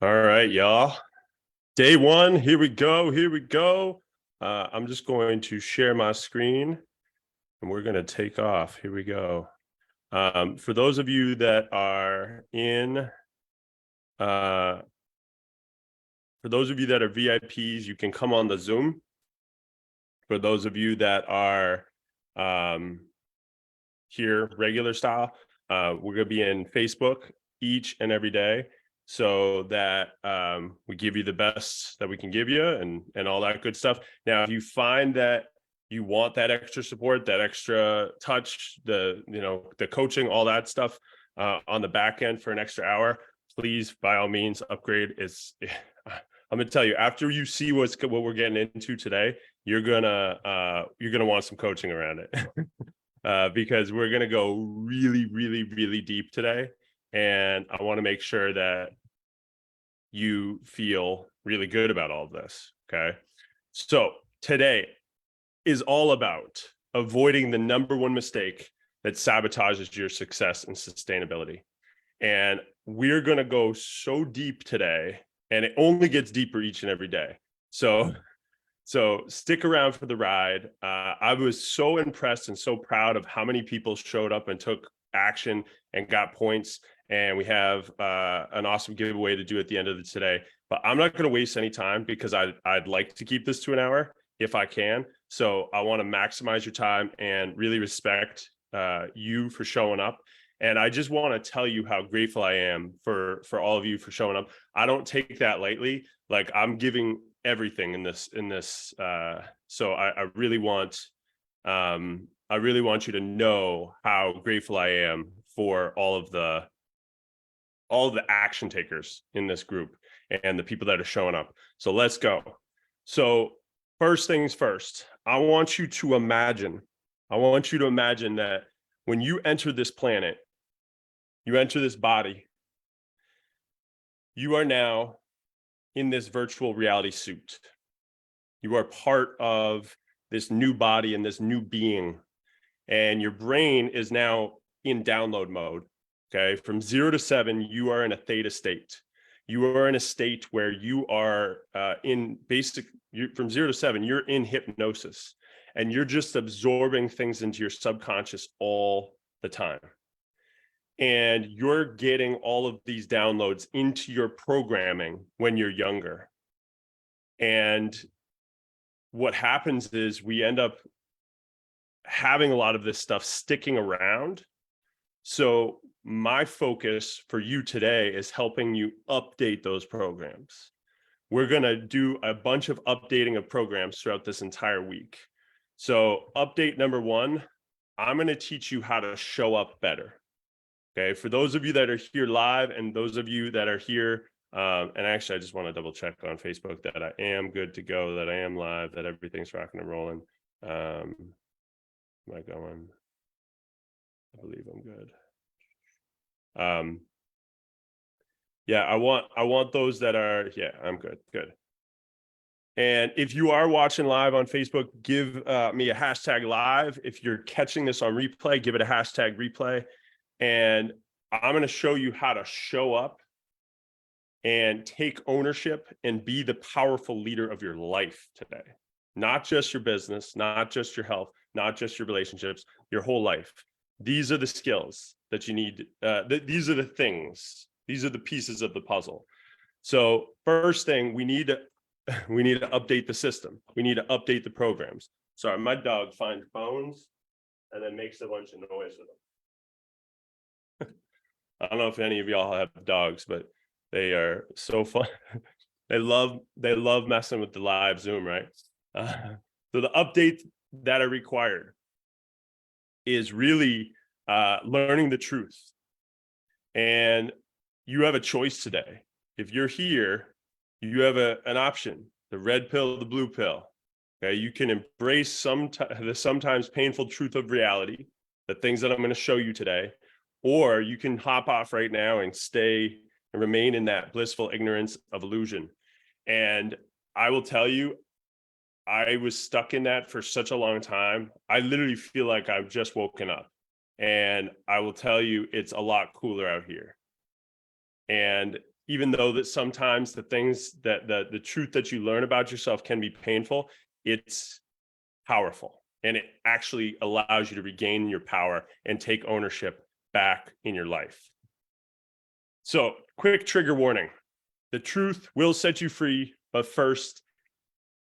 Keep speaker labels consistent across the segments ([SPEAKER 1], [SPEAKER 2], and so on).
[SPEAKER 1] All right, y'all. Day one. Here we go. Here we go. I'm just going to share my screen and we're going to take off. Here we go. For those of you that are VIPs, you can come on the Zoom. For those of you that are here regular style, we're going to be in Facebook each and every day, so that we give you the best that we can give you and all that good stuff. Now, if you find that you want that extra support, that extra touch, the coaching, all that stuff on the back end for an extra hour, please, by all means, upgrade. I'm gonna tell you, after you see what we're getting into today, you're gonna want some coaching around it. Because we're gonna go really, really, really deep today. And I want to make sure that you feel really good about all of this. Okay. So today is all about avoiding the number one mistake that sabotages your success and sustainability. And we're going to go so deep today, and it only gets deeper each and every day. So stick around for the ride. I was so impressed and so proud of how many people showed up and took action and got points. And we have an awesome giveaway to do at the end of today. But I'm not going to waste any time because I'd like to keep this to an hour if I can. So I want to maximize your time and really respect you for showing up. And I just want to tell you how grateful I am for all of you for showing up. I don't take that lightly. Like, I'm giving everything in this. So I really want you to know how grateful I am for all of the action takers in this group and the people that are showing up. So let's go. So first things first, I want you to imagine that when you enter this planet, you enter this body, you are now in this virtual reality suit. You are part of this new body and this new being, and your brain is now in download mode. Okay, from 0 to 7, you are in a theta state. You are in a state where you are from 0 to 7, you're in hypnosis, and you're just absorbing things into your subconscious all the time. And you're getting all of these downloads into your programming when you're younger. And what happens is we end up having a lot of this stuff sticking around. So my focus for you today is helping you update those programs. We're going to do a bunch of updating of programs throughout this entire week. So update number 1, I'm going to teach you how to show up better. Okay, for those of you that are here live and those of you that are here, and actually I just want to double check on Facebook that I am good to go, that I am live, that everything's rocking and rolling. Am I going? I believe I'm good. Yeah, I want those that are, yeah, I'm good. And if you are watching live on Facebook, give me a hashtag live. If you're catching this on replay, give it a hashtag replay. And I'm going to show you how to show up and take ownership and be the powerful leader of your life today. Not just your business, not just your health, not just your relationships, your whole life. These are the skills that you need. These are the things. These are the pieces of the puzzle. So first thing, we need to update the system. We need to update the programs. Sorry, my dog finds bones and then makes a bunch of noise with them. I don't know if any of y'all have dogs, but they are so fun. They love messing with the live Zoom, right? So the updates that are required is really learning the truth. And you have a choice today. If you're here, you have an option: the red pill, the blue pill. Okay, you can embrace the sometimes painful truth of reality, the things that I'm going to show you today, or you can hop off right now and stay and remain in that blissful ignorance of illusion. And I will tell you, I was stuck in that for such a long time. I literally feel like I've just woken up. And I will tell you, it's a lot cooler out here. And even though that sometimes the things that the truth that you learn about yourself can be painful, it's powerful. And it actually allows you to regain your power and take ownership back in your life. So, quick trigger warning. The truth will set you free, but first,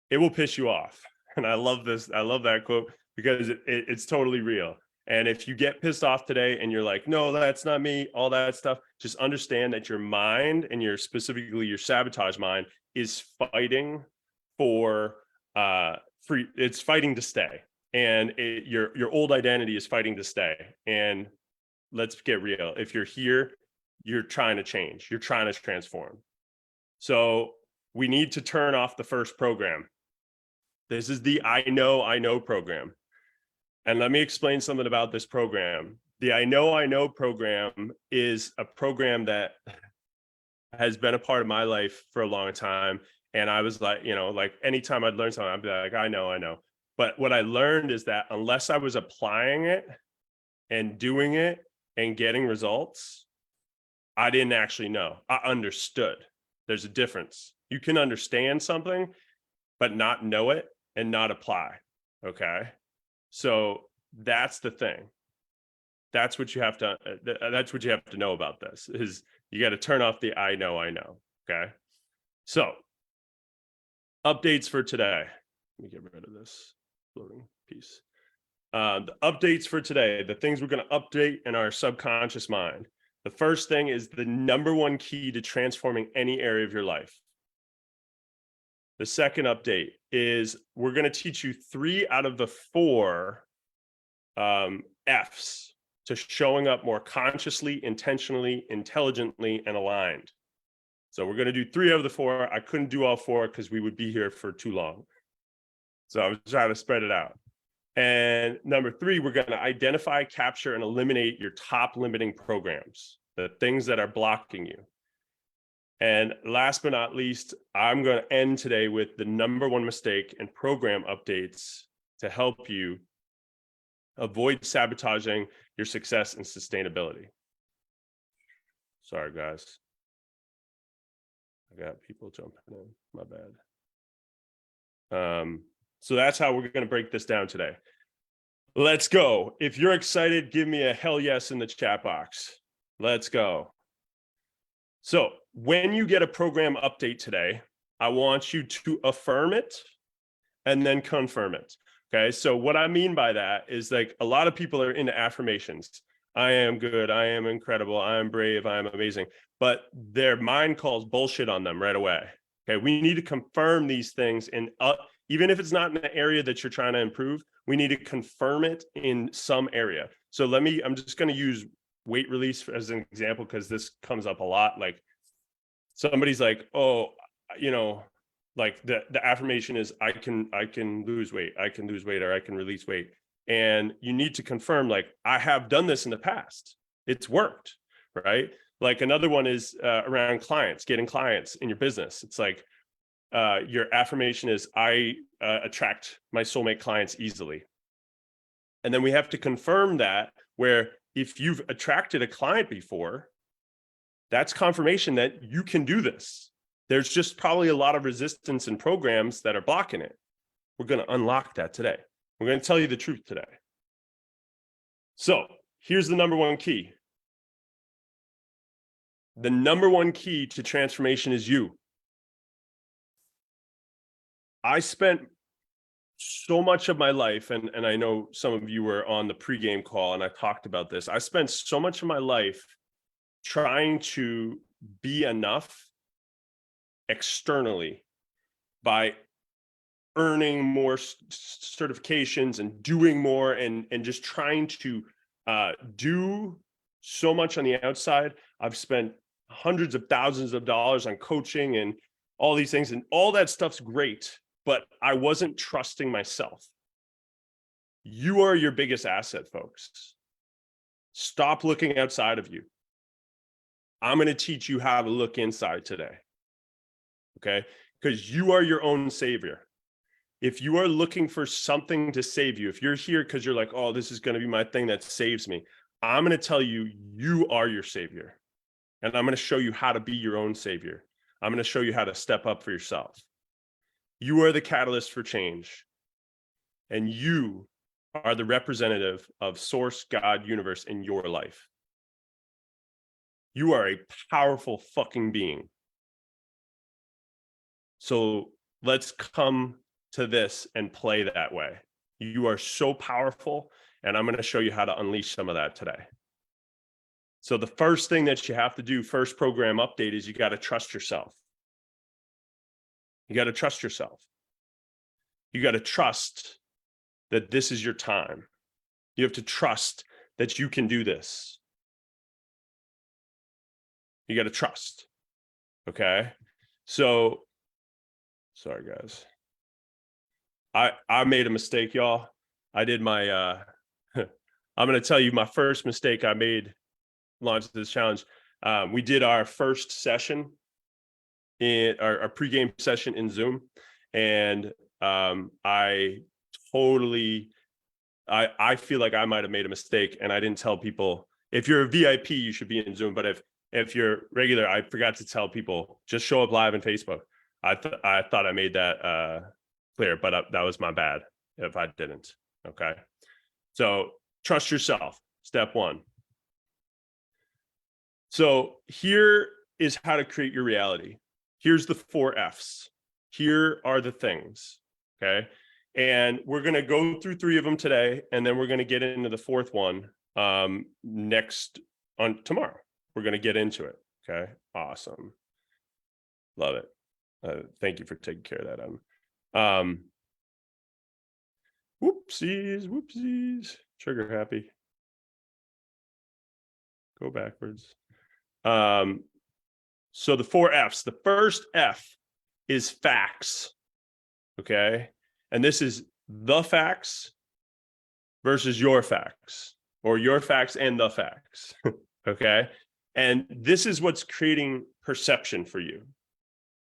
[SPEAKER 1] it will piss you off. And I love this. I love that quote because it's totally real. And if you get pissed off today and you're like, no, that's not me, all that stuff, just understand that your mind and specifically your sabotage mind is fighting for free. It's fighting to stay. And your old identity is fighting to stay. And let's get real. If you're here, you're trying to change. You're trying to transform. So we need to turn off the first program. This is the I know program. And let me explain something about this program. The I know program is a program that has been a part of my life for a long time. And I was like, like anytime I'd learn something, I'd be like, I know. But what I learned is that unless I was applying it and doing it and getting results, I didn't actually know. I understood. There's a difference. You can understand something, but not know it and not apply. Okay. So that's the thing. That's what you have to know about this is you got to turn off the I know. Okay. So updates for today. Let me get rid of this loading piece. The updates for today, the things we're going to update in our subconscious mind. The first thing is the number one key to transforming any area of your life. The second update is we're going to teach you 3 out of the 4 F's to showing up more consciously, intentionally, intelligently, and aligned. So we're going to do 3 out of the 4. I couldn't do all 4 because we would be here for too long. So I was trying to spread it out. And number 3, we're going to identify, capture, and eliminate your top limiting programs, the things that are blocking you. And last but not least, I'm going to end today with the number 1 mistake and program updates to help you avoid sabotaging your success and sustainability. Sorry, guys. I got people jumping in. My bad. So that's how we're going to break this down today. Let's go. If you're excited, give me a hell yes in the chat box. Let's go. So when you get a program update today, I want you to affirm it and then confirm it. Okay. So what I mean by that is like a lot of people are into affirmations. I am good. I am incredible. I am brave. I am amazing. But their mind calls bullshit on them right away. Okay. We need to confirm these things. And even if it's not in the area that you're trying to improve, we need to confirm it in some area. So I'm just going to use weight release as an example, because this comes up a lot. Like somebody's like, oh, like the affirmation is I can lose weight, or I can release weight. And you need to confirm, like, I have done this in the past. It's worked, right? Like another one is around clients, getting clients in your business. It's like your affirmation is I attract my soulmate clients easily. And then we have to confirm that, where if you've attracted a client before, that's confirmation that you can do this. There's just probably a lot of resistance and programs that are blocking it. We're going to unlock that today. We're going to tell you the truth today. So here's the number 1 key. The number 1 key to transformation is you. I spent so much of my life, and I know some of you were on the pregame call and I talked about this. I spent so much of my life trying to be enough externally by earning more certifications and doing more and just trying to do so much on the outside. I've spent hundreds of thousands of dollars on coaching and all these things, and all that stuff's great, but I wasn't trusting myself. You are your biggest asset, folks. Stop looking outside of you. I'm going to teach you how to look inside today. Okay? Because you are your own savior. If you are looking for something to save you, if you're here because you're like, oh, this is going to be my thing that saves me, I'm going to tell you, you are your savior. and I'm going to show you how to be your own savior. I'm going to show you how to step up for yourself. You are the catalyst for change, and you are the representative of source, God, universe in your life. You are a powerful fucking being. So let's come to this and play that way. You are so powerful, and I'm going to show you how to unleash some of that today. So the first thing that you have to do, first program update, is you got to trust yourself. You got to trust yourself. You got to trust that this is your time. You have to trust that you can do this. You got to trust. Okay. So, sorry guys. I made a mistake, y'all. I did my, I'm going to tell you my first mistake I made launching this challenge. We did our first session in our pregame session in Zoom. And I feel like I might've made a mistake, and I didn't tell people. If you're a VIP, you should be in Zoom. But if you're regular, I forgot to tell people, just show up live on Facebook. I thought I made that clear, but that was my bad if I didn't. Okay. So trust yourself. Step one. So here is how to create your reality. Here's the 4 F's. Here are the things. Okay. And we're going to go through 3 of them today, and then we're going to get into the 4th one tomorrow. We're going to get into it. Okay. Awesome. Love it. Thank you for taking care of that. Whoopsies. Trigger happy. Go backwards. So the 4 F's. The first F is facts. Okay. And this is the facts versus your facts, or your facts and the facts. Okay. And this is what's creating perception for you.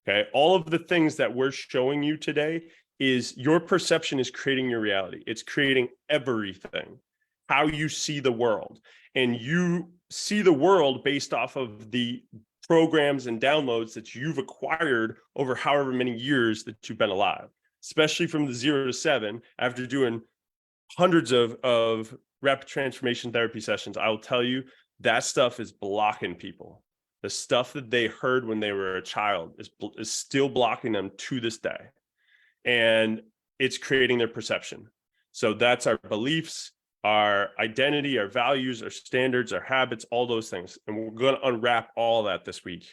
[SPEAKER 1] Okay. All of the things that we're showing you today is your perception is creating your reality. It's creating everything, how you see the world. And you see the world based off of the programs and downloads that you've acquired over however many years that you've been alive, especially from the 0 to 7, after doing hundreds of rapid transformation therapy sessions. I will tell you, that stuff is blocking people. The stuff that they heard when they were a child is still blocking them to this day. And it's creating their perception. So that's our beliefs, our identity, our values, our standards, our habits, all those things. And we're going to unwrap all that this week.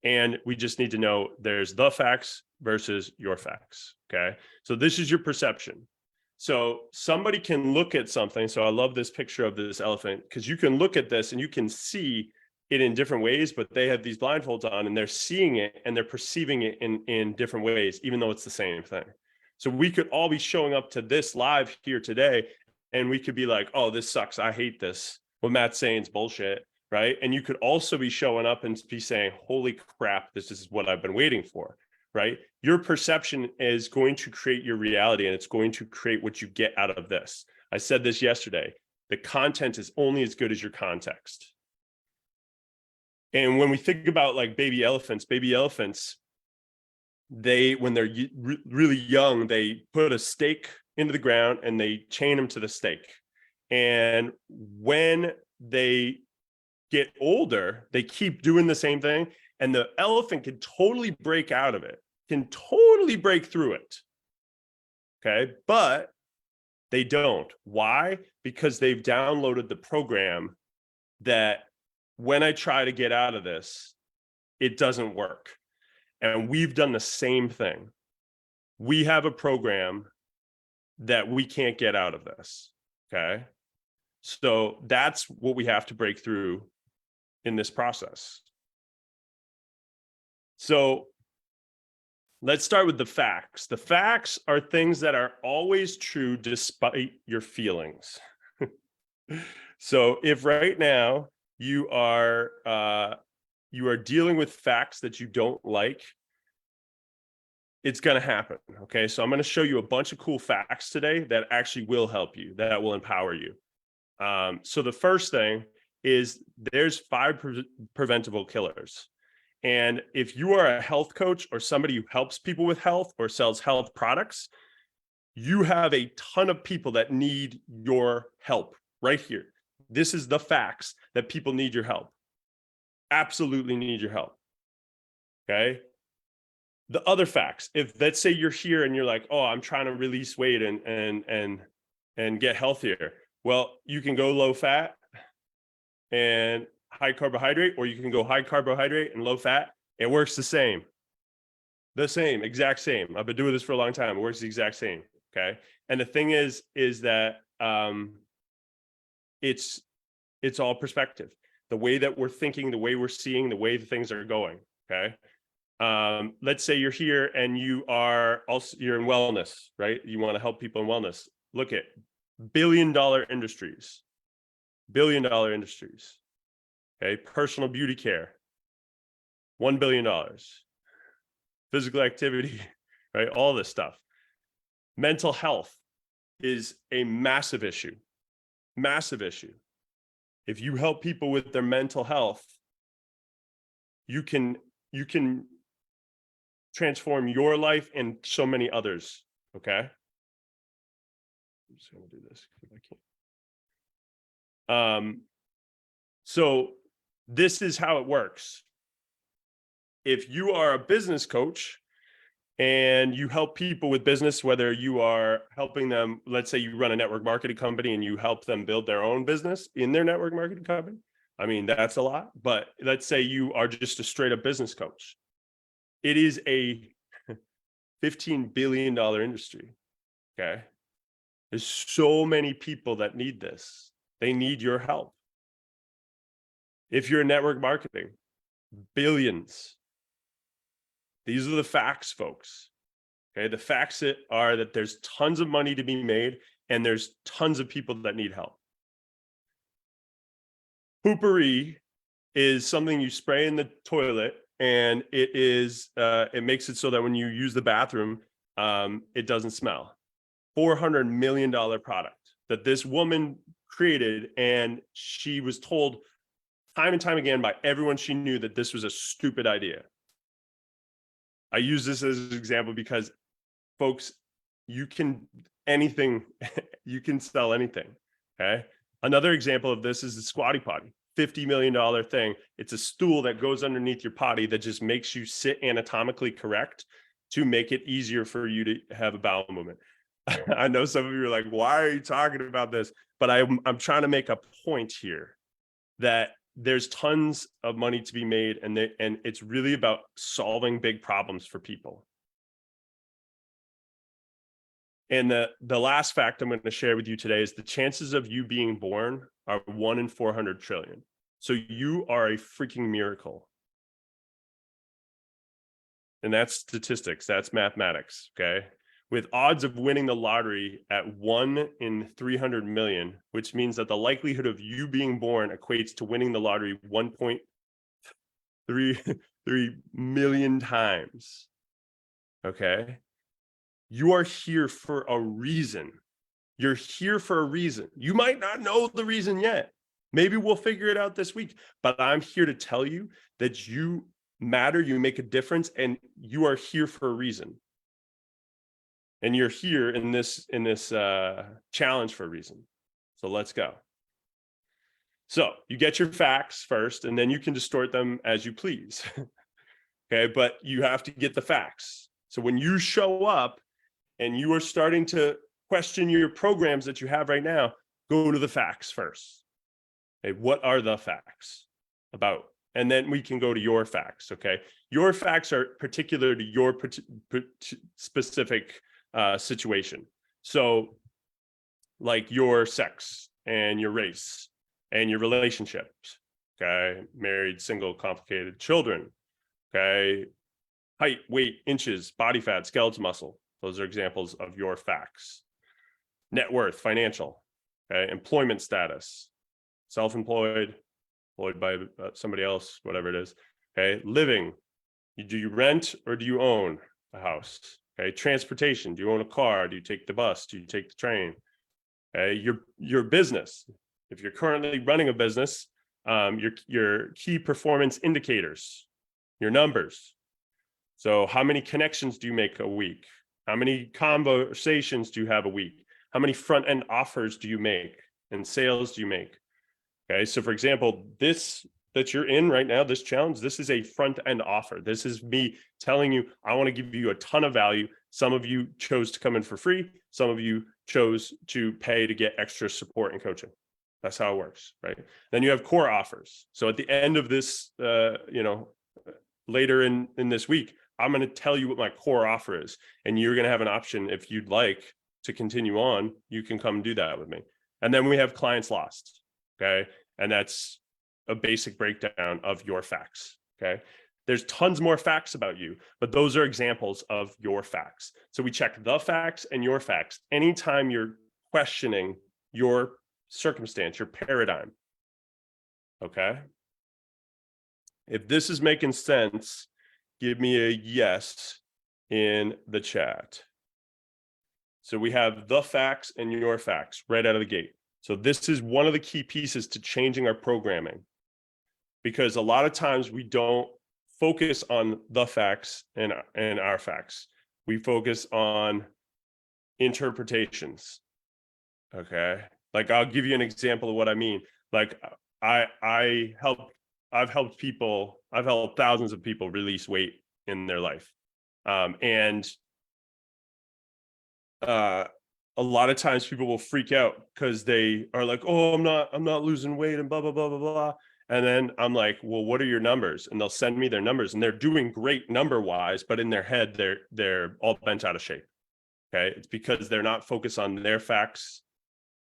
[SPEAKER 1] And we just need to know there's the facts versus your facts. Okay. So this is your perception. So somebody can look at something. So I love this picture of this elephant, because you can look at this and you can see it in different ways, but they have these blindfolds on and they're seeing it and they're perceiving it in different ways, even though it's the same thing. So we could all be showing up to this live here today, and we could be like, oh, this sucks. I hate this. What Matt's saying is bullshit, right? And you could also be showing up and be saying, holy crap, this is what I've been waiting for, right? Your perception is going to create your reality, and it's going to create what you get out of this. I said this yesterday. The content is only as good as your context. And when we think about like baby elephants, when they're really young, they put a stake into the ground and they chain them to the stake. And when they get older, they keep doing the same thing. And the elephant can totally break out of it, can totally break through it. Okay. But they don't. Why? Because they've downloaded the program that when I try to get out of this, it doesn't work. And we've done the same thing. We have a program that we can't get out of this. Okay. So that's what we have to break through in this process. So let's start with the facts. The facts are things that are always true despite your feelings. So if right now you are dealing with facts that you don't like, it's going to happen. Okay. So I'm going to show you a bunch of cool facts today that actually will help you, that will empower you. So the first thing is there's 5 preventable killers. And if you are a health coach or somebody who helps people with health or sells health products, you have a ton of people that need your help right here. This is the facts that people need your help. Absolutely need your help. Okay. The other facts, if let's say you're here and you're like, oh, I'm trying to release weight and get healthier. Well, you can go low fat and high carbohydrate, or you can go high carbohydrate and low fat. It works the same. The same, exact same. I've been doing this for a long time. It works the exact same. Okay. And the thing is that it's all perspective. The way that we're thinking, the way we're seeing, the way the things are going. Okay. Let's say you're here and you're in wellness, right? You want to help people in wellness. Look at billion-dollar industries. Okay. Personal beauty care, $1 billion. Physical activity, right? All this stuff. Mental health is a massive issue. Massive issue. If you help people with their mental health, you can transform your life and so many others. Okay. I'm just going to do this if I can. So this is how it works. If you are a business coach and you help people with business, whether you are helping them, let's say you run a network marketing company and you help them build their own business in their network marketing company. I mean, that's a lot, but let's say you are just a straight up business coach. It is a $15 billion industry. Okay. There's so many people that need this. They need your help. If you're in network marketing, billions. These are the facts, folks. Okay. The facts are that there's tons of money to be made and there's tons of people that need help. Poopery is something you spray in the toilet, and it makes it so that when you use the bathroom, it doesn't smell. $400 million product that this woman created, and she was told time and time again by everyone she knew that this was a stupid idea. I use this as an example because, folks, you can sell anything. Okay. Another example of this is the Squatty Potty. $50 million thing. It's a stool that goes underneath your potty that just makes you sit anatomically correct to make it easier for you to have a bowel movement. I know some of you are like, why are you talking about this? But I'm trying to make a point here that there's tons of money to be made, and it's really about solving big problems for people. And the last fact I'm going to share with you today is the chances of you being born are 1 in 400 trillion. So you are a freaking miracle. And that's statistics. That's mathematics. Okay. With odds of winning the lottery at 1 in 300 million, which means that the likelihood of you being born equates to winning the lottery 1.33 million times. Okay. You are here for a reason. You're here for a reason. You might not know the reason yet. Maybe we'll figure it out this week, but I'm here to tell you that you matter, you make a difference, and you are here for a reason. And you're here in this challenge for a reason. So let's go. So you get your facts first, and then you can distort them as you please. Okay, but you have to get the facts. So when you show up and you are starting to question your programs that you have right now, go to the facts first. Okay, what are the facts about? And then we can go to your facts. Okay, your facts are particular to your specific situation. So like your sex and your race and your relationships. Okay, married, single, complicated, children. Okay, height, weight, inches, body fat, skeletal muscle. Those are examples of your facts. Net worth, financial. Okay, employment status, self-employed, employed by somebody else, whatever it is. Okay, living. Do you rent or do you own a house? Okay, transportation. Do you own a car? Do you take the bus? Do you take the train? Okay, your business. If you're currently running a business, your key performance indicators, your numbers. So how many connections do you make a week? How many conversations do you have a week? How many front end offers do you make and sales do you make? Okay, so for example, this that you're in right now, this challenge, this is a front end offer. This is me telling you, I want to give you a ton of value. Some of you chose to come in for free. Some of you chose to pay to get extra support and coaching. That's how it works, right? Then you have core offers. So at the end of this, later in this week, I'm going to tell you what my core offer is, and you're going to have an option. If you'd like to continue on, you can come do that with me. And then we have clients lost. Okay. And that's a basic breakdown of your facts. Okay. There's tons more facts about you, but those are examples of your facts. So we check the facts and your facts anytime you're questioning your circumstance, your paradigm. Okay. If this is making sense, give me a yes in the chat. So we have the facts and your facts right out of the gate. So this is one of the key pieces to changing our programming, because a lot of times we don't focus on the facts and our facts. We focus on interpretations. Okay. Like I'll give you an example of what I mean. Like I've helped thousands of people release weight in their life. A lot of times people will freak out because they are like, oh, I'm not losing weight and blah, blah, blah, blah, blah. And then I'm like, well, what are your numbers? And they'll send me their numbers, and they're doing great number wise, but in their head, they're all bent out of shape. Okay. It's because they're not focused on their facts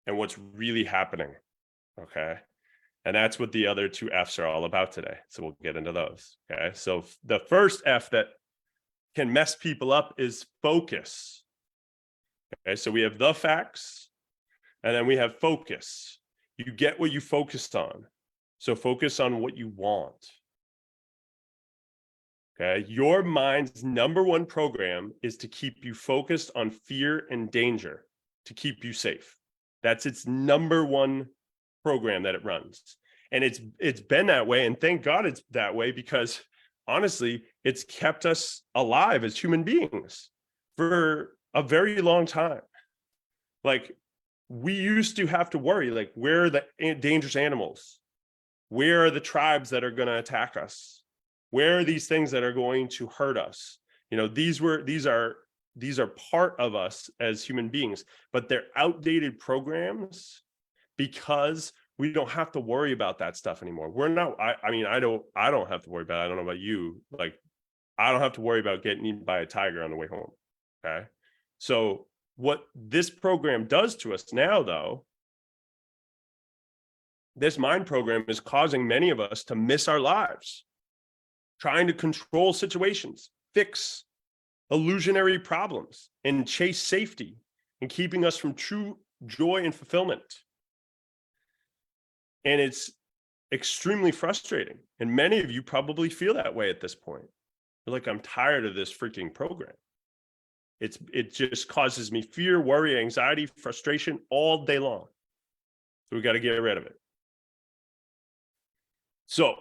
[SPEAKER 1] and what's really happening. Okay. And that's what the other two F's are all about today. So we'll get into those. Okay. So the first F that can mess people up is focus. Okay. So we have the facts, and then we have focus. You get what you focused on. So focus on what you want. Okay. Your mind's number one program is to keep you focused on fear and danger, to keep you safe. That's its number one program that it runs. And it's been that way. And thank God it's that way, because honestly, it's kept us alive as human beings for a very long time. Like, we used to have to worry, like, where are the dangerous animals? Where are the tribes that are going to attack us? Where are these things that are going to hurt us? You know, these are part of us as human beings, but they're outdated programs because we don't have to worry about that stuff anymore. I don't have to worry about it. I don't know about you. Like, I don't have to worry about getting eaten by a tiger on the way home. Okay. So what this program does to us now, though, this mind program is causing many of us to miss our lives, trying to control situations, fix illusionary problems, and chase safety, and keeping us from true joy and fulfillment. And it's extremely frustrating. And many of you probably feel that way at this point. You're like, I'm tired of this freaking program. It just causes me fear, worry, anxiety, frustration all day long. So we got to get rid of it. So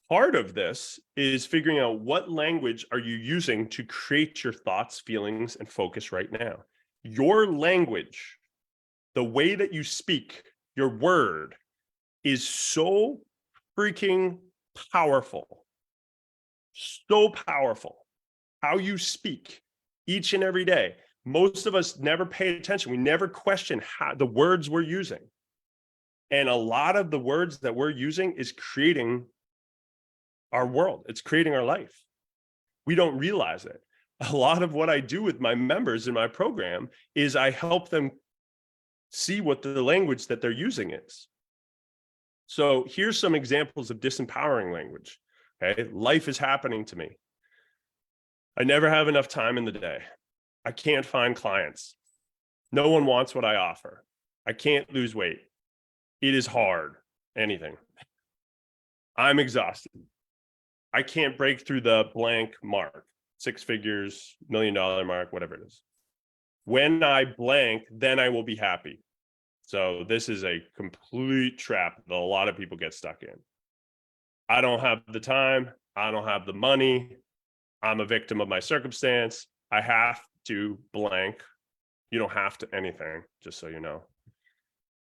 [SPEAKER 1] part of this is figuring out what language are you using to create your thoughts, feelings, and focus right now. Your language, the way that you speak, your word, is so freaking powerful. So powerful. How you speak each and every day. Most of us never pay attention. We never question the words we're using. And a lot of the words that we're using is creating our world. It's creating our life. We don't realize it. A lot of what I do with my members in my program is I help them see what the language that they're using is. So here's some examples of disempowering language. Okay. Life is happening to me. I never have enough time in the day. I can't find clients. No one wants what I offer. I can't lose weight. It is hard. Anything. I'm exhausted. I can't break through the blank mark, 6 figures, $1 million mark, whatever it is. When I blank, then I will be happy. So this is a complete trap that a lot of people get stuck in. I don't have the time. I don't have the money. I'm a victim of my circumstance. I have to blank. You don't have to anything, just so you know.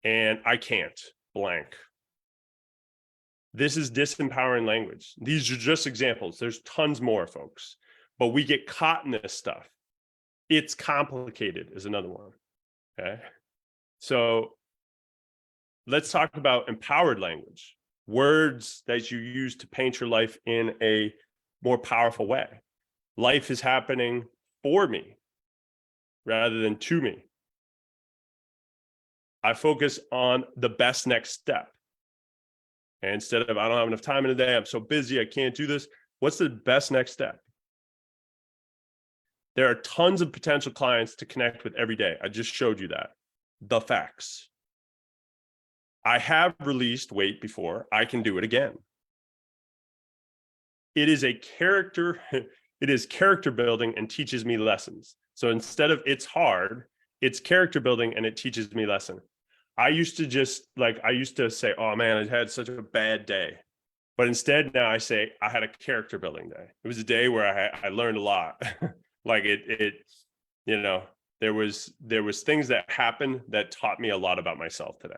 [SPEAKER 1] And I can't blank. This is disempowering language. These are just examples. There's tons more, folks. But we get caught in this stuff. It's complicated is another one. Okay. So let's talk about empowered language. Words that you use to paint your life in a more powerful way. Life is happening for me rather than to me. I focus on the best next step. And instead of, I don't have enough time in a day, I'm so busy, I can't do this. What's the best next step? There are tons of potential clients to connect with every day. I just showed you that. The facts. I have released weight before. I can do it again. It is character building and teaches me lessons. So instead of it's hard, it's character building and it teaches me lesson. I used to say, oh man, I had such a bad day. But instead now I say I had a character building day. It was a day where I learned a lot. Like there was things that happened that taught me a lot about myself today.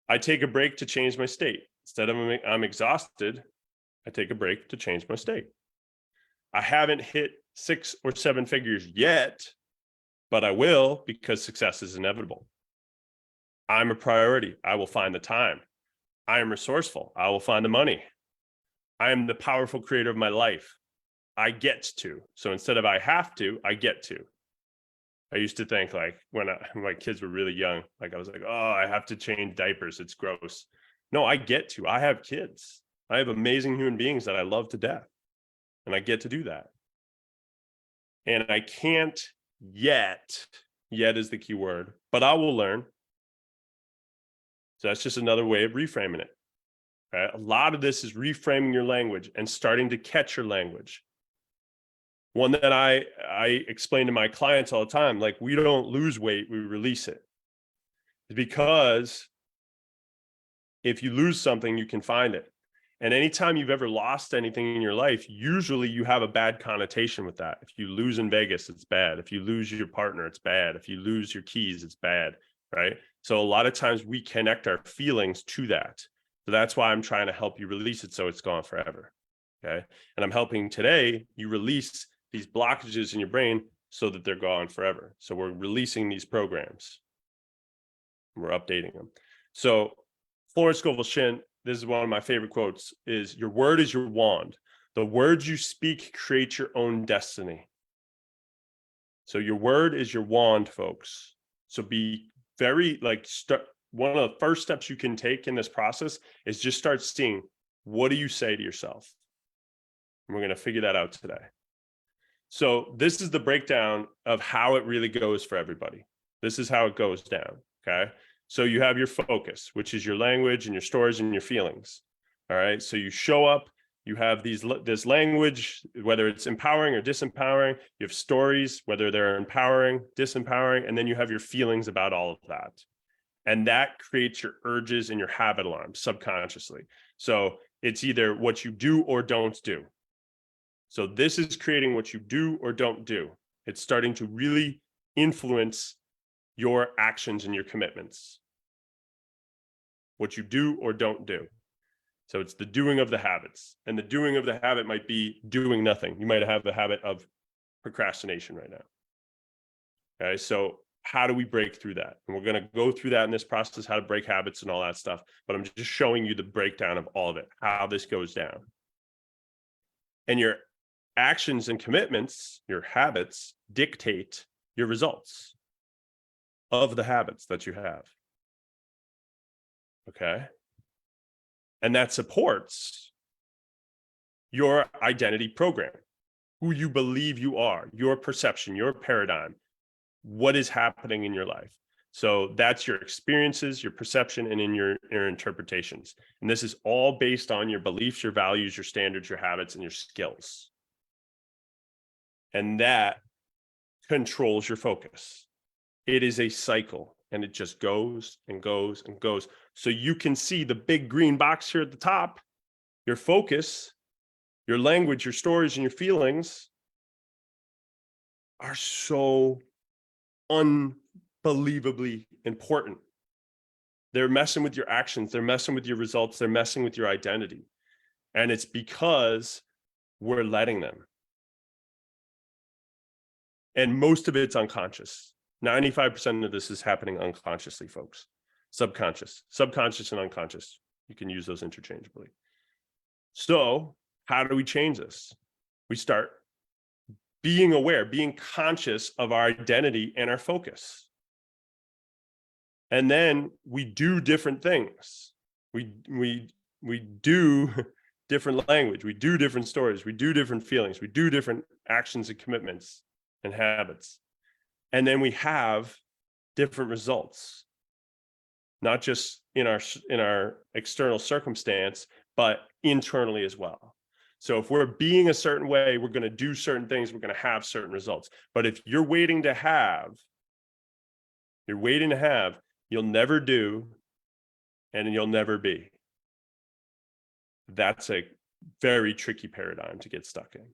[SPEAKER 1] I take a break to change my state. Instead of I'm exhausted, I take a break to change my state. I haven't hit 6 or 7 figures yet, but I will because success is inevitable. I'm a priority. I will find the time. I am resourceful. I will find the money. I am the powerful creator of my life. I get to. So instead of I have to, I get to. I used to think like when my kids were really young, like I was like, oh, I have to change diapers. It's gross. No, I get to. I have kids. I have amazing human beings that I love to death. And I get to do that. And I can't yet is the key word, but I will learn. So that's just another way of reframing it. Right? A lot of this is reframing your language and starting to catch your language. One that I explain to my clients all the time, like we don't lose weight, we release it. It's because if you lose something, you can find it. And anytime you've ever lost anything in your life, usually you have a bad connotation with that. If you lose in Vegas, it's bad. If you lose your partner, it's bad. If you lose your keys, it's bad, right? So a lot of times we connect our feelings to that. So that's why I'm trying to help you release it so it's gone forever, okay? And I'm helping today you release these blockages in your brain so that they're gone forever. So we're releasing these programs. We're updating them. So Florence Scovel Shinn, this is one of my favorite quotes, is your word is your wand. The words you speak create your own destiny. So your word is your wand, folks. So be very one of the first steps you can take in this process is just start seeing, what do you say to yourself? And we're going to figure that out today. So this is the breakdown of how it really goes for everybody. This is how it goes down, okay? So you have your focus, which is your language and your stories and your feelings, all right? So you show up, you have this language, whether it's empowering or disempowering. You have stories, whether they're empowering, disempowering, and then you have your feelings about all of that. And that creates your urges and your habit alarms subconsciously. So it's either what you do or don't do. So this is creating what you do or don't do. It's starting to really influence your actions and your commitments. What you do or don't do. So it's the doing of the habits. And the doing of the habit might be doing nothing. You might have the habit of procrastination right now. Okay, so how do we break through that? And we're going to go through that in this process, how to break habits and all that stuff. But I'm just showing you the breakdown of all of it, how this goes down. And your actions and commitments, your habits, dictate your results of the habits that you have. Okay. And that supports your identity program, who you believe you are, your perception, your paradigm, what is happening in your life. So that's your experiences, your perception, and in your interpretations. And this is all based on your beliefs, your values, your standards, your habits, and your skills. And that controls your focus. It is a cycle. and it just goes and goes and goes. So you can see the big green box here at the top, your focus, your language, your stories, and your feelings are so unbelievably important. They're messing with your actions, they're messing with your results, they're messing with your identity. And it's because we're letting them. And most of it's unconscious. 95% of this is happening unconsciously, folks. Subconscious and unconscious. You can use those interchangeably. So how do we change this? We start being aware, being conscious of our identity and our focus. And then we do different things. We do different language. We do different stories. We do different feelings. We do different actions and commitments and habits. And then we have different results, not just in our external circumstance, but internally as well. So if we're being a certain way, we're going to do certain things, we're going to have certain results. But if you're waiting to have, you'll never do, and you'll never be. That's a very tricky paradigm to get stuck in.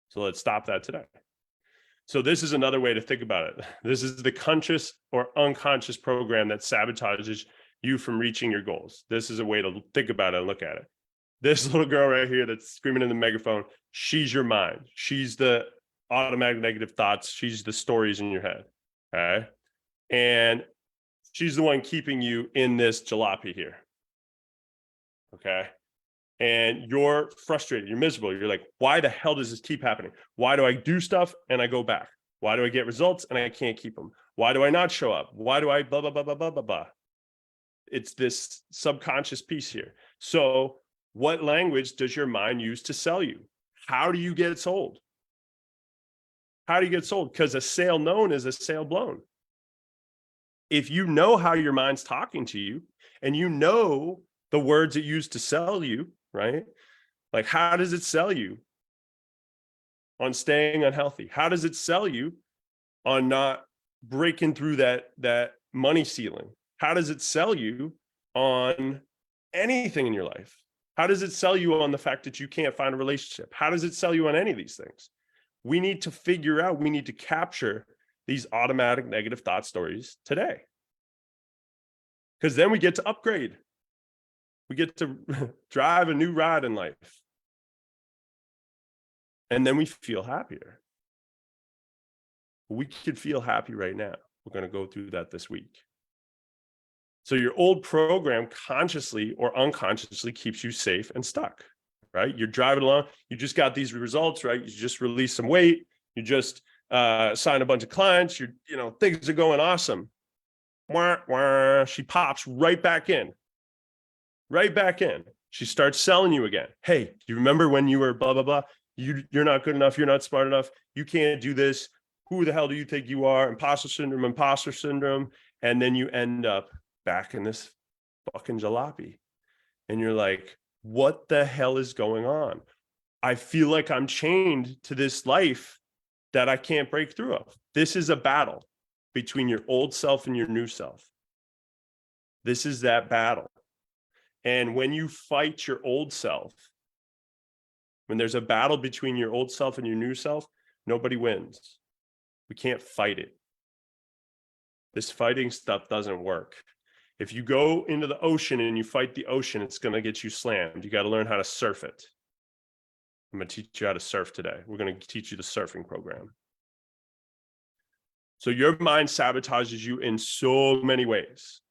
[SPEAKER 1] So let's stop that today. So this is another way to think about it. This is the conscious or unconscious program that sabotages you from reaching your goals. This is a way to think about it and look at it. This little girl right here that's screaming in the megaphone, she's your mind. She's the automatic negative thoughts. She's the stories in your head. Okay. And she's the one keeping you in this jalopy here. Okay. And you're frustrated, you're miserable. You're like, why the hell does this keep happening? Why do I do stuff and I go back? Why do I get results and I can't keep them? Why do I not show up? Why do I blah, blah, blah, blah, blah, blah, blah? It's this subconscious piece here. So what language does your mind use to sell you? How do you get sold? How do you get sold? Because a sale known is a sale blown. If you know how your mind's talking to you and you know the words it used to sell you, right? Like, how does it sell you on staying unhealthy? How does it sell you on not breaking through that money ceiling? How does it sell you on anything in your life? How does it sell you on the fact that you can't find a relationship? How does it sell you on any of these things? We need to figure out, we need to capture these automatic negative thought stories today. Because then we get to upgrade. We get to drive a new ride in life. And then we feel happier. We could feel happy right now. We're going to go through that this week. So your old program consciously or unconsciously keeps you safe and stuck, right? You're driving along. You just got these results, right? You just released some weight. You just signed a bunch of clients. Things are going awesome. Wah, wah. She pops right back in. She starts selling you again. Hey, do you remember when you were blah, blah, blah? You're not good enough. You're not smart enough. You can't do this. Who the hell do you think you are? Imposter syndrome. And then you end up back in this fucking jalopy. And you're like, what the hell is going on? I feel like I'm chained to this life that I can't break through of. This is a battle between your old self and your new self. This is that battle. And when you fight your old self, when there's a battle between your old self and your new self, nobody wins. We can't fight it. This fighting stuff doesn't work. If you go into the ocean and you fight the ocean, it's going to get you slammed. You got to learn how to surf it. I'm going to teach you how to surf today. We're going to teach you the surfing program. So your mind sabotages you in so many ways.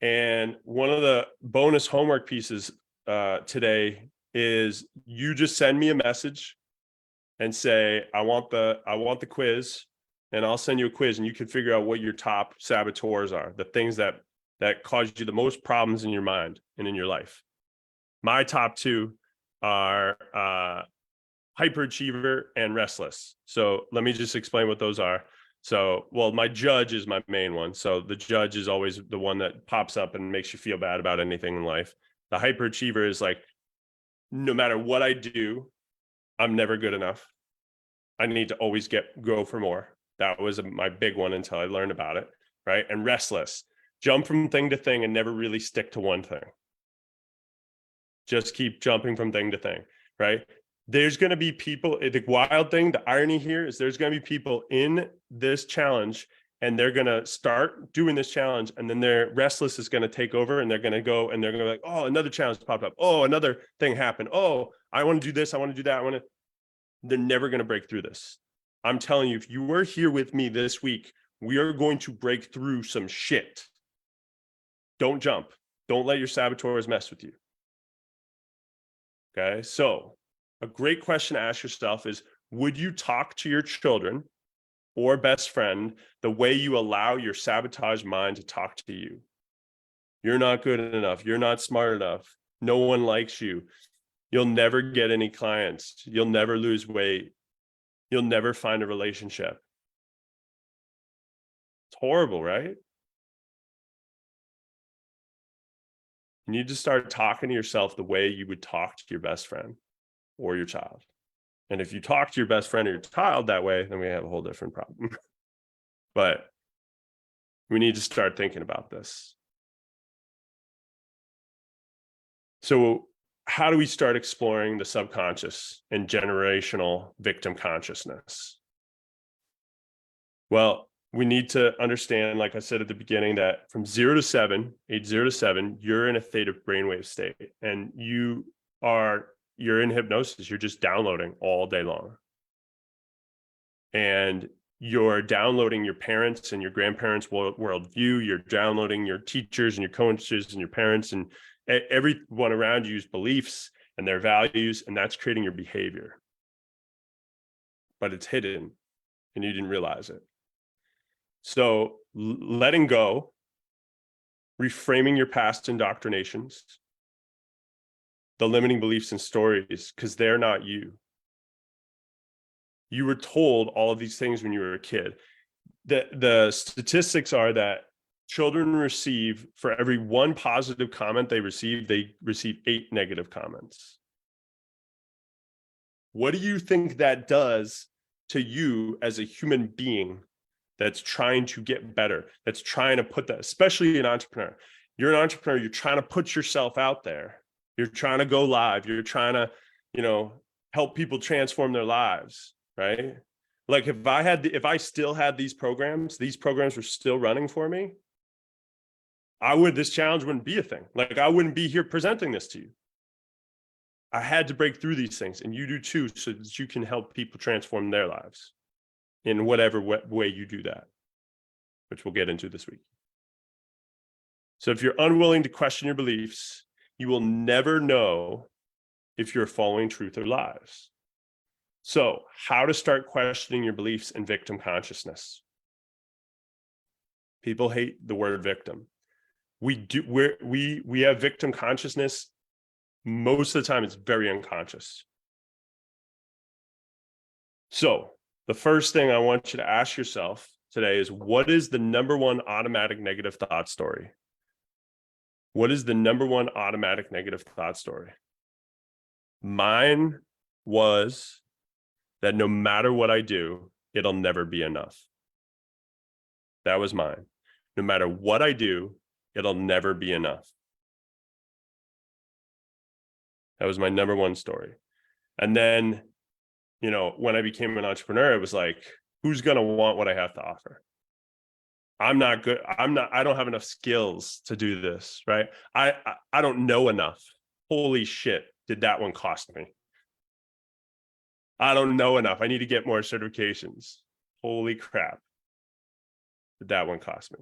[SPEAKER 1] And one of the bonus homework pieces today is you just send me a message and say, I want the quiz, and I'll send you a quiz and you can figure out what your top saboteurs are, the things that cause you the most problems in your mind and in your life. My top two are hyperachiever and restless. So let me just explain what those are. So, my judge is my main one. So the judge is always the one that pops up and makes you feel bad about anything in life. The hyperachiever is like, no matter what I do, I'm never good enough. I need to always go for more. That was my big one until I learned about it. right? And restless. Jump from thing to thing and never really stick to one thing. Just keep jumping from thing to thing, right? There's going to be people, the wild thing, the irony here is there's going to be people in this challenge and they're going to start doing this challenge and then their restless is going to take over and they're going to go and they're going to be like, oh, another challenge popped up. Oh, another thing happened. Oh, I want to do this. I want to do that. They're never going to break through this. I'm telling you, if you were here with me this week, we are going to break through some shit. Don't jump. Don't let your saboteurs mess with you. Okay, so a great question to ask yourself is, would you talk to your children or best friend the way you allow your sabotage mind to talk to you? You're not good enough. You're not smart enough. No one likes you. You'll never get any clients. You'll never lose weight. You'll never find a relationship. It's horrible, right? You need to start talking to yourself the way you would talk to your best friend or your child. And if you talk to your best friend or your child that way, then we have a whole different problem. But we need to start thinking about this. So how do we start exploring the subconscious and generational victim consciousness? Well, we need to understand, like I said at the beginning, that from 0 to 7, age 0 to 7, you're in a theta brainwave state and you're in hypnosis. You're just downloading all day long. And you're downloading your parents and your grandparents' worldview. You're downloading your teachers and your coaches and your parents and everyone around you's beliefs and their values, and that's creating your behavior. But it's hidden and you didn't realize it. So letting go, reframing your past indoctrinations, the limiting beliefs and stories, because they're not you. You were told all of these things when you were a kid. The statistics are that children receive, for every one positive comment they receive 8 negative comments. What do you think that does to you as a human being that's trying to get better, that's trying to put that, especially an entrepreneur? You're an entrepreneur, you're trying to put yourself out there. You're trying to go live. You're trying to, help people transform their lives, right? Like if I still had these programs were still running for me, this challenge wouldn't be a thing. Like I wouldn't be here presenting this to you. I had to break through these things, and you do too, so that you can help people transform their lives in whatever way you do that, which we'll get into this week. So if you're unwilling to question your beliefs, you will never know if you're following truth or lies. So how to start questioning your beliefs in victim consciousness. People hate the word victim. We have victim consciousness. Most of the time, it's very unconscious. So the first thing I want you to ask yourself today is, what is the number one automatic negative thought story? What is the number one automatic negative thought story? Mine was that no matter what I do, it'll never be enough. That was mine. No matter what I do, it'll never be enough. That was my number one story. And then, when I became an entrepreneur, it was like, who's going to want what I have to offer? I'm not good. I don't have enough skills to do this, right? I don't know enough. Holy shit, did that one cost me? I don't know enough. I need to get more certifications. Holy crap, did that one cost me?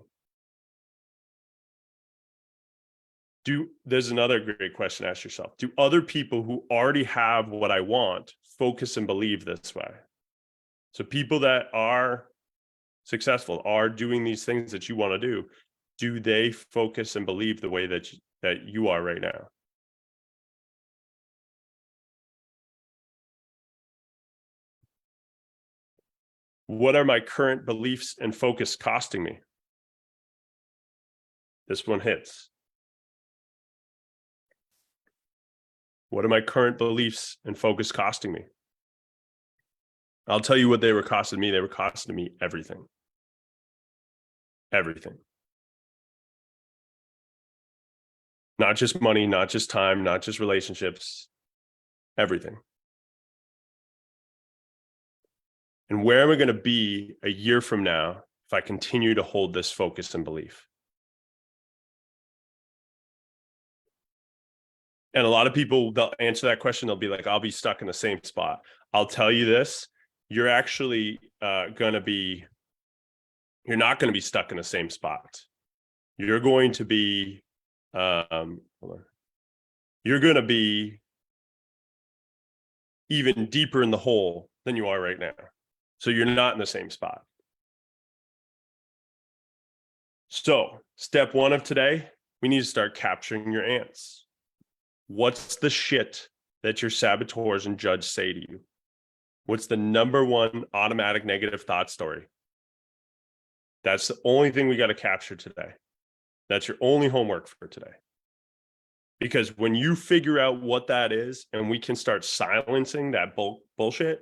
[SPEAKER 1] There's another great question to ask yourself. Do other people who already have what I want focus and believe this way? So people that are successful, are doing these things that you want to do they focus and believe the way that you are right now? What are my current beliefs and focus costing me? This one hits. What are my current beliefs and focus costing me? I'll tell you what they were costing me. They were costing me everything. Everything. Not just money, not just time, not just relationships, everything. And where am I going to be a year from now if I continue to hold this focus and belief? And a lot of people, they'll answer that question. They'll be like, I'll be stuck in the same spot. I'll tell you this, you're actually you're not going to be stuck in the same spot. You're going to be, you're going to be even deeper in the hole than you are right now. So you're not in the same spot. So step one of today, we need to start capturing your ants. What's the shit that your saboteurs and judge say to you? What's the number one automatic negative thought story? That's the only thing we got to capture today. That's your only homework for today. Because when you figure out what that is and we can start silencing that bullshit,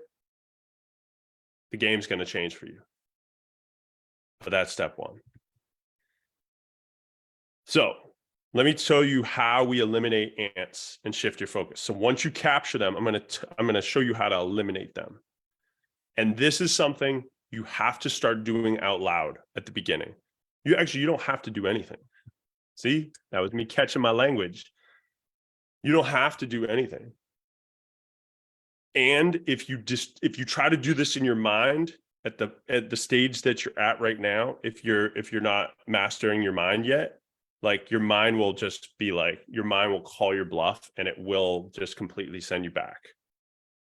[SPEAKER 1] the game's going to change for you. But that's step one. So let me show you how we eliminate ants and shift your focus. So once you capture them, I'm going to show you how to eliminate them. And this is something you have to start doing out loud at the beginning. You don't have to do anything. See, that was me catching my language. You don't have to do anything. And if you try to do this in your mind at the stage that you're at right now, if you're not mastering your mind yet, like your mind will call your bluff and it will just completely send you back.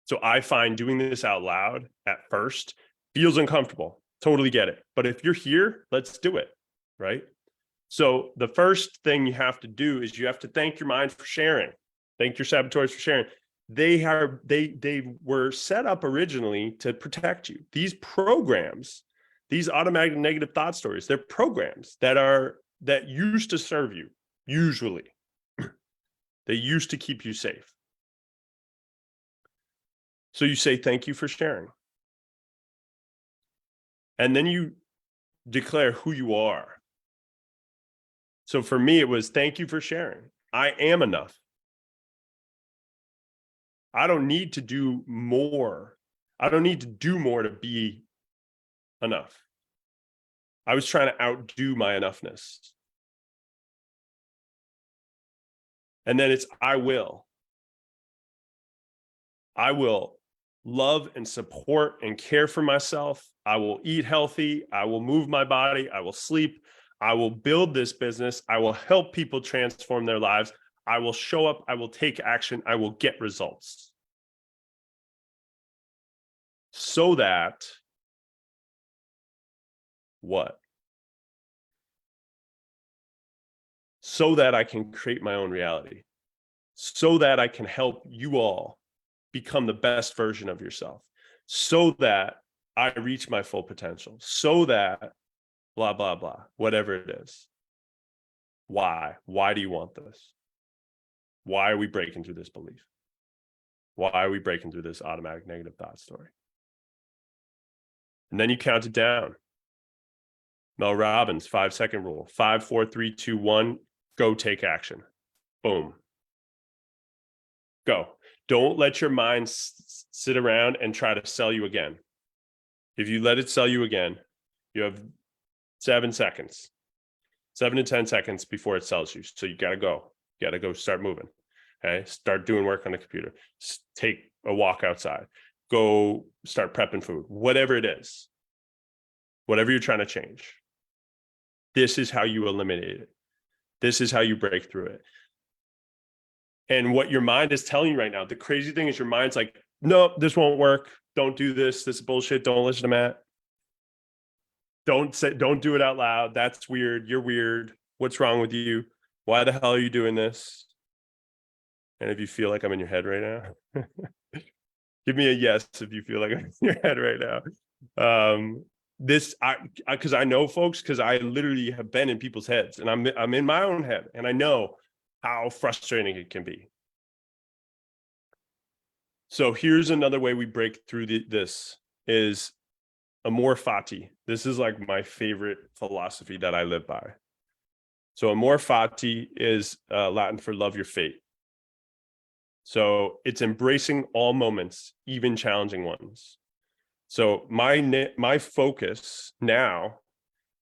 [SPEAKER 1] So I find doing this out loud at first feels uncomfortable. Totally get it. But if you're here, let's do it. Right. So the first thing you have to do is you have to thank your mind for sharing. Thank your saboteurs for sharing. They were set up originally to protect you. These programs, these automatic negative thought stories, they're programs that used to serve you. Usually they used to keep you safe. So you say, thank you for sharing. And then you declare who you are. So for me, it was, thank you for sharing. I am enough. I don't need to do more. I don't need to do more to be enough. I was trying to outdo my enoughness. And then it's, I will love and support and care for myself. I will eat healthy. I will move my body. I will sleep. I will build this business. I will help people transform their lives. I will show up. I will take action. I will get results. So that what? So that I can create my own reality. So that I can help you all become the best version of yourself. So that I reach my full potential. So that blah, blah, blah, whatever it is. Why? Why do you want this? Why are we breaking through this belief? Why are we breaking through this automatic negative thought story? And then you count it down. Mel Robbins, 5-second rule. 5, 4, 3, 2, 1. Go take action. Boom. Go. Don't let your mind sit around and try to sell you again. If you let it sell you again, you have 7 seconds, 7 to 10 seconds before it sells you. So you got to go. You got to go start moving. Okay. Start doing work on the computer. Take a walk outside. Go start prepping food. Whatever it is. Whatever you're trying to change. This is how you eliminate it. This is how you break through it. And what your mind is telling you right now, the crazy thing is your mind's like, no, this won't work. Don't do this. This is bullshit. Don't listen to Matt. Don't do it out loud. That's weird. You're weird. What's wrong with you? Why the hell are you doing this? And if you feel like I'm in your head right now, give me a yes if you feel like I'm in your head right now. Because I know folks, because I literally have been in people's heads, and I'm in my own head, and I know how frustrating it can be. So here's another way we break through this is Amor fati. This is like my favorite philosophy that I live by. So amor fati is Latin for love your fate. So it's embracing all moments, even challenging ones. So my focus now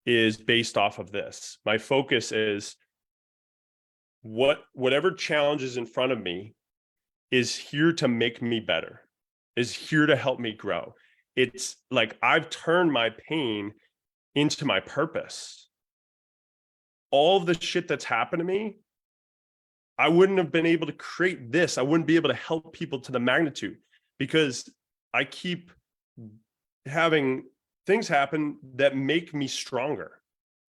[SPEAKER 1] is based off of this. My focus is whatever challenge is in front of me is here to make me better, is here to help me grow. It's like I've turned my pain into my purpose. All of the shit that's happened to me, I wouldn't have been able to create this. I wouldn't be able to help people to the magnitude because I keep having things happen that make me stronger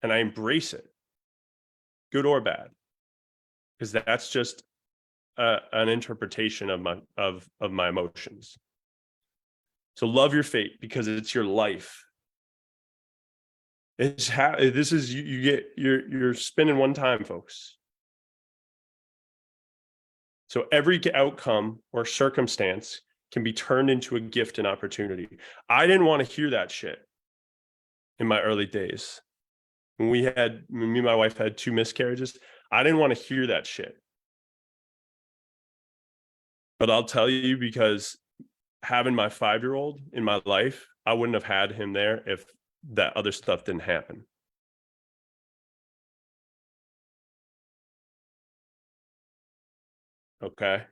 [SPEAKER 1] and I embrace it, good or bad, because that's just an interpretation of my emotions. So love your fate because it's your life. This is you get you're spinning one time, folks. So every outcome or circumstance can be turned into a gift and opportunity. I didn't want to hear that shit in my early days. When me and my wife had 2 miscarriages, I didn't want to hear that shit. But I'll tell you, because having my 5-year-old in my life, I wouldn't have had him there if that other stuff didn't happen. Okay.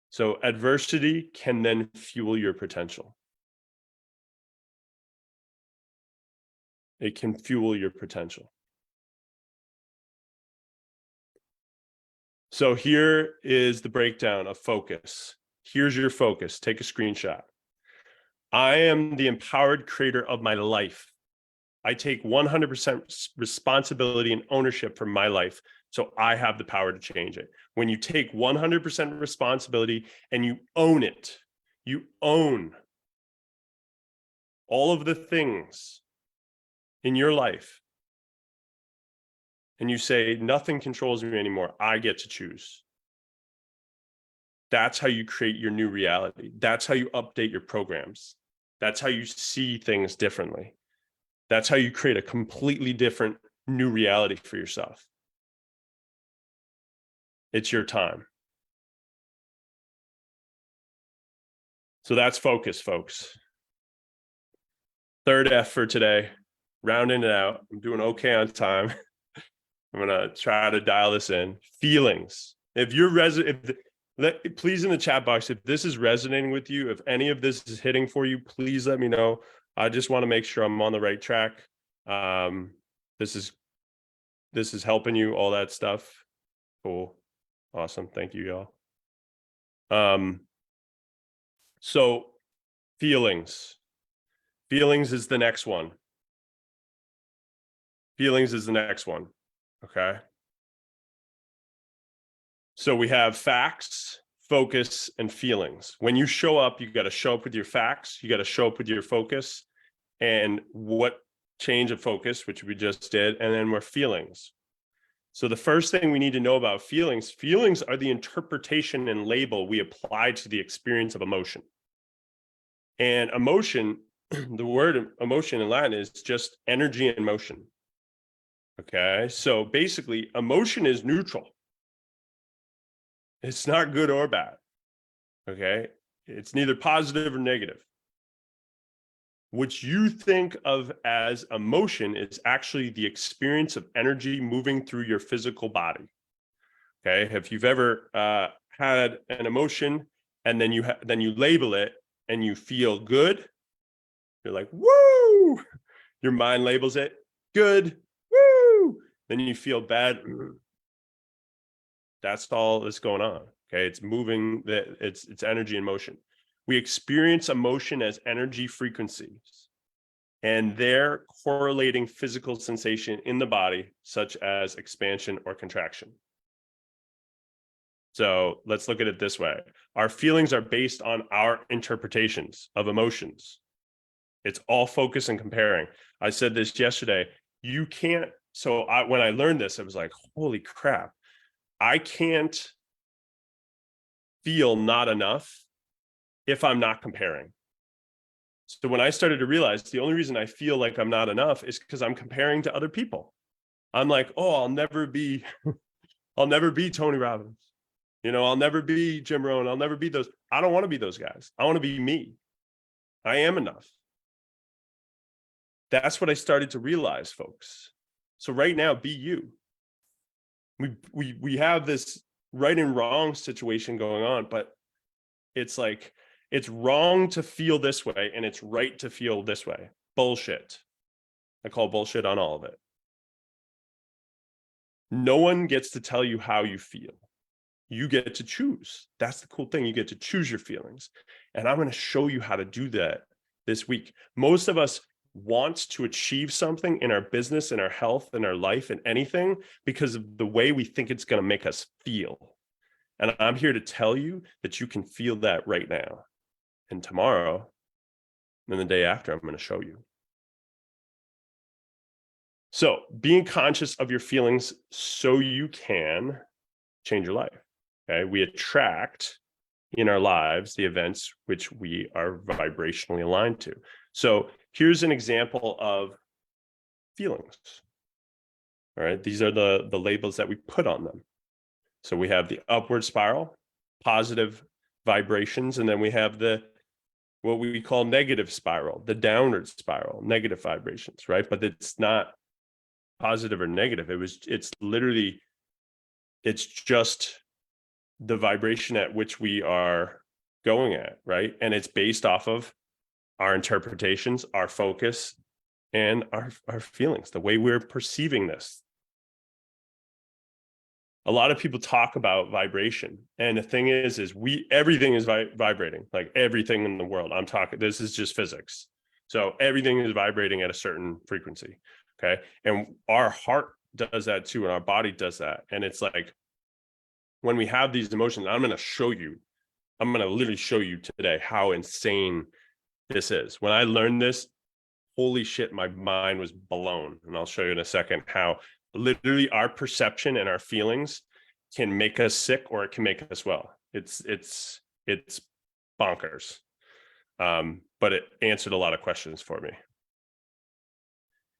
[SPEAKER 1] So adversity can then fuel your potential. It can fuel your potential. So here is the breakdown of focus. Here's your focus. Take a screenshot. I am the empowered creator of my life. I take 100% responsibility and ownership for my life. So I have the power to change it. When you take 100% responsibility and you own it, you own all of the things in your life, and you say, nothing controls me anymore, I get to choose. That's how you create your new reality. That's how you update your programs. That's how you see things differently. That's how you create a completely different new reality for yourself. It's your time. So that's focus, folks. Third F for today, rounding it out. I'm doing okay on time. I'm gonna try to dial this in. Feelings. If you're please in the chat box, if this is resonating with you, if any of this is hitting for you, please let me know. I just want to make sure I'm on the right track. This is helping you, all that stuff. Cool. Awesome. Thank you, y'all. So feelings. Feelings is the next one. Feelings is the next one. Okay. So we have facts, focus, and feelings. When you show up, you got to show up with your facts, you got to show up with your focus, and what change of focus, which we just did, and then we're feelings. So the first thing we need to know about feelings are the interpretation and label we apply to the experience of emotion. And emotion, the word emotion in Latin is just energy and motion. Okay, so basically emotion is neutral. It's not good or bad. Okay, it's neither positive or negative. What you think of as emotion is actually the experience of energy moving through your physical body. Okay, if you've ever had an emotion and then you label it and you feel good, you're like, woo! Your mind labels it good, woo! Then you feel bad. That's all that's going on. Okay, it's moving, it's energy and motion. We experience emotion as energy frequencies, and they're correlating physical sensation in the body, such as expansion or contraction. So let's look at it this way. Our feelings are based on our interpretations of emotions. It's all focus and comparing. I said this yesterday. You can't, when I learned this, I was like, holy crap. I can't feel not enough if I'm not comparing. So when I started to realize the only reason I feel like I'm not enough is because I'm comparing to other people. I'm like, oh, I'll never be Tony Robbins. I'll never be Jim Rohn. I'll never be those. I don't want to be those guys. I want to be me. I am enough. That's what I started to realize, folks. So right now, be you. We have this right and wrong situation going on, but it's like, it's wrong to feel this way and it's right to feel this way. Bullshit. I call bullshit on all of it. No one gets to tell you how you feel. You get to choose. That's the cool thing. You get to choose your feelings. And I'm going to show you how to do that this week. Most of us want to achieve something in our business, in our health, in our life, in anything because of the way we think it's going to make us feel. And I'm here to tell you that you can feel that right now. And tomorrow, and the day after, I'm going to show you. So being conscious of your feelings so you can change your life. Okay. We attract in our lives the events which we are vibrationally aligned to. So here's an example of feelings. All right. These are the labels that we put on them. So we have the upward spiral, positive vibrations, and then we have what we call negative spiral, the downward spiral, negative vibrations, right? But it's not positive or negative. It's just the vibration at which we are going at, right? And it's based off of our interpretations, our focus, and our feelings, the way we're perceiving this. A lot of people talk about vibration, and the thing is everything is vibrating, like everything in the world. This is just physics. So everything is vibrating at a certain frequency. Okay. And our heart does that too. And our body does that. And it's like, when we have these emotions, I'm going to literally show you today how insane this is. When I learned this, holy shit, my mind was blown. And I'll show you in a second how literally our perception and our feelings can make us sick or it can make us well. It's bonkers. But it answered a lot of questions for me.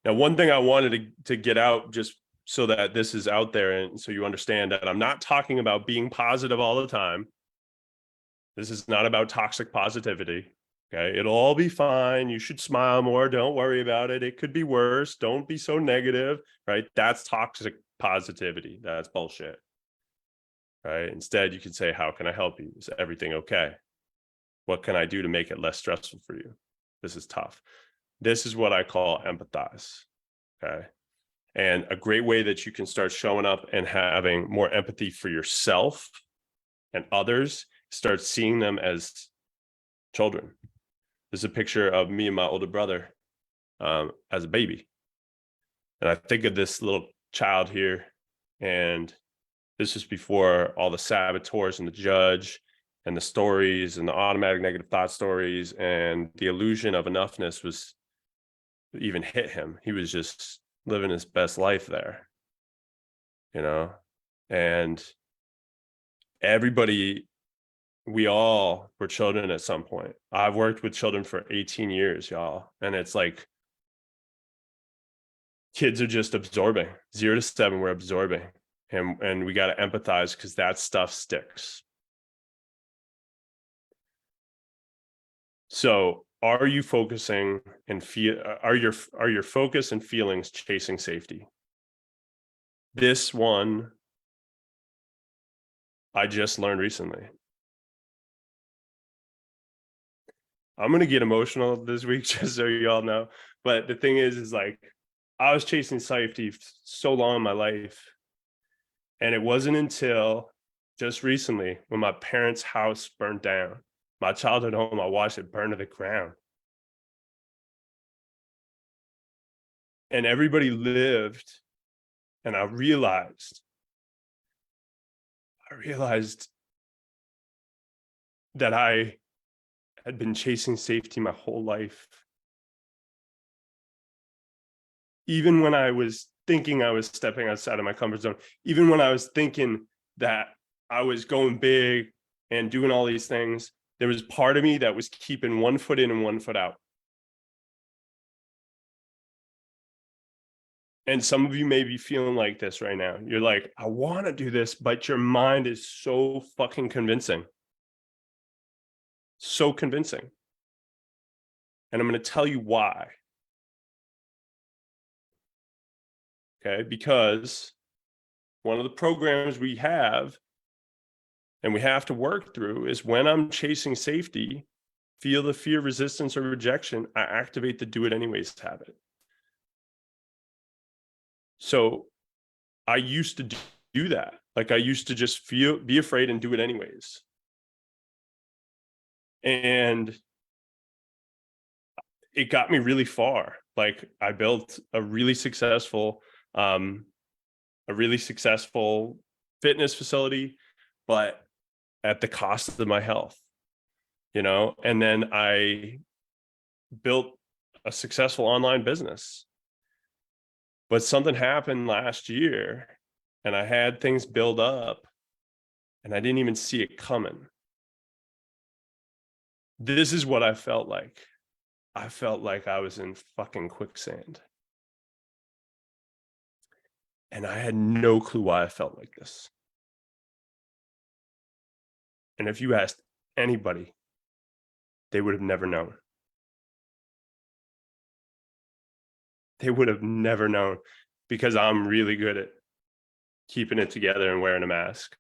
[SPEAKER 1] Now, one thing I wanted to get out, just so that this is out there and so you understand that I'm not talking about being positive all the time. This is not about toxic positivity. Okay. It'll all be fine. You should smile more. Don't worry about it. It could be worse. Don't be so negative, right? That's toxic positivity. That's bullshit. Right. Instead, you can say, how can I help you? Is everything okay? What can I do to make it less stressful for you? This is tough. This is what I call empathize. Okay. And a great way that you can start showing up and having more empathy for yourself and others, start seeing them as children. This is a picture of me and my older brother as a baby. And I think of this little child here, and this is before all the saboteurs and the judge and the stories and the automatic negative thought stories and the illusion of enoughness was even hit him. He was just living his best life there, and everybody, we all were children at some point. I've worked with children for 18 years, y'all. And it's like, kids are just absorbing. 0 to 7, we're absorbing. And we got to empathize because that stuff sticks. So are you focusing and are your focus and feelings chasing safety? This one I just learned recently. I'm going to get emotional this week, just so you all know. But the thing is like, I was chasing safety so long in my life. And it wasn't until just recently when my parents' house burned down, my childhood home, I watched it burn to the ground. And everybody lived. And I realized that I had been chasing safety my whole life. Even when I was thinking I was stepping outside of my comfort zone, even when I was thinking that I was going big and doing all these things, there was part of me that was keeping one foot in and one foot out. And some of you may be feeling like this right now. You're like, I want to do this, but your mind is so fucking convincing. So convincing. And I'm going to tell you why. Okay, because one of the programs we have and we have to work through is when I'm chasing safety, feel the fear, resistance, or rejection, I activate the do it anyways habit. So I used to do that. Like I used to just be afraid and do it anyways. And it got me really far. Like I built a really successful fitness facility, but at the cost of my health, and then I built a successful online business. But something happened last year and I had things build up and I didn't even see it coming. This is what I felt like. I felt like I was in fucking quicksand. And I had no clue why I felt like this. And if you asked anybody, they would have never known. They would have never known, because I'm really good at keeping it together and wearing a mask.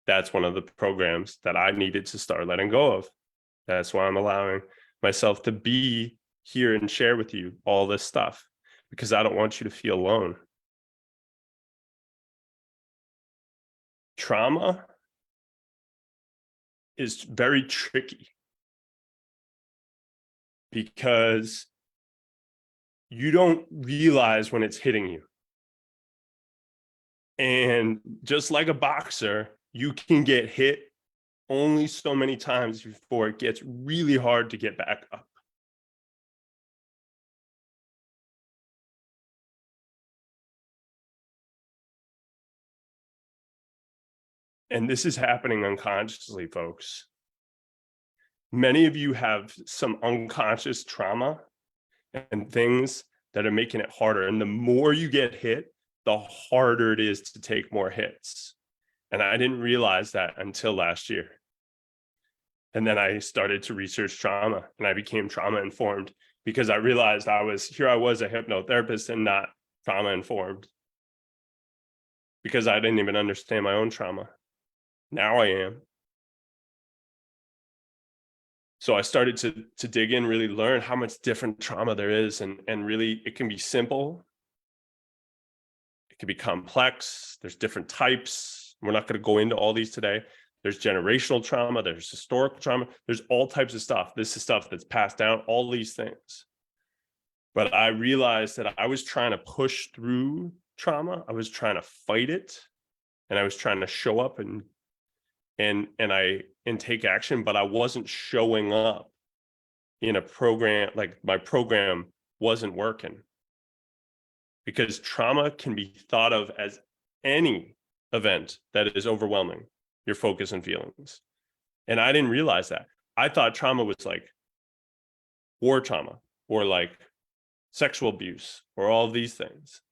[SPEAKER 1] That's one of the programs that I needed to start letting go of. That's why I'm allowing myself to be here and share with you all this stuff, because I don't want you to feel alone. Trauma is very tricky because you don't realize when it's hitting you. And just like a boxer, you can get hit only so many times before it gets really hard to get back up. And this is happening unconsciously, folks. Many of you have some unconscious trauma and things that are making it harder. And the more you get hit, the harder it is to take more hits. And I didn't realize that until last year. And then I started to research trauma and I became trauma informed, because I realized I was a hypnotherapist and not trauma informed, because I didn't even understand my own trauma. Now I am. So I started to dig in, really learn how much different trauma there is. And really, it can be simple. It can be complex. There's different types. We're not going to go into all these today. There's generational trauma. There's historical trauma. There's all types of stuff. This is stuff that's passed down, all these things. But I realized that I was trying to push through trauma. I was trying to fight it. And I was trying to show up and take action, but I wasn't showing up in a program. Like my program wasn't working, because trauma can be thought of as any event that is overwhelming your focus and feelings. And I didn't realize that. I thought trauma was like war trauma or like sexual abuse or all these things.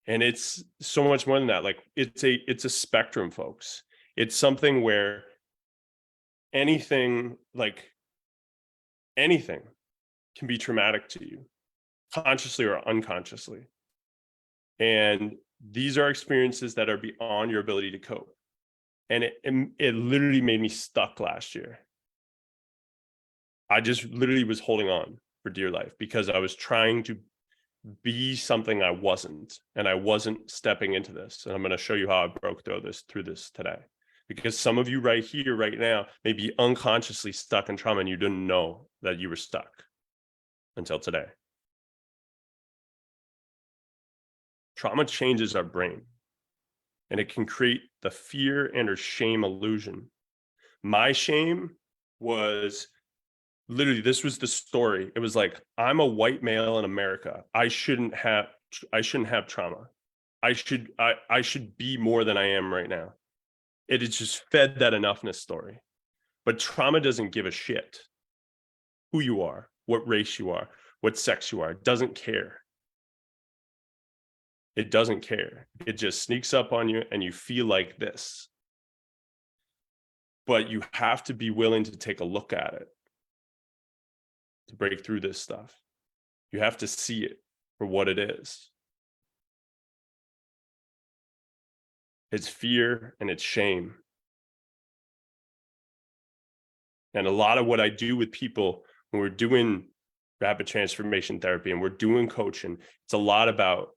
[SPEAKER 1] And it's so much more than that. Like it's a spectrum, folks. It's something where anything can be traumatic to you, consciously or unconsciously. And these are experiences that are beyond your ability to cope. And it literally made me stuck last year. I just literally was holding on for dear life, because I was trying to be something I wasn't, and I wasn't stepping into this. And I'm going to show you how I broke through this today. Because some of you right here, right now, may be unconsciously stuck in trauma and you didn't know that you were stuck until today. Trauma changes our brain, and it can create the fear and or shame illusion. My shame was literally, this was the story. It was like, I'm a white male in America. I shouldn't have trauma. I should be more than I am right now. It is just fed that enoughness story. But trauma doesn't give a shit who you are, what race you are, what sex you are. It doesn't care. It doesn't care. It just sneaks up on you and you feel like this. But you have to be willing to take a look at it to break through this stuff. You have to see it for what it is. It's fear and it's shame. And a lot of what I do with people when we're doing rapid transformation therapy and we're doing coaching, it's a lot about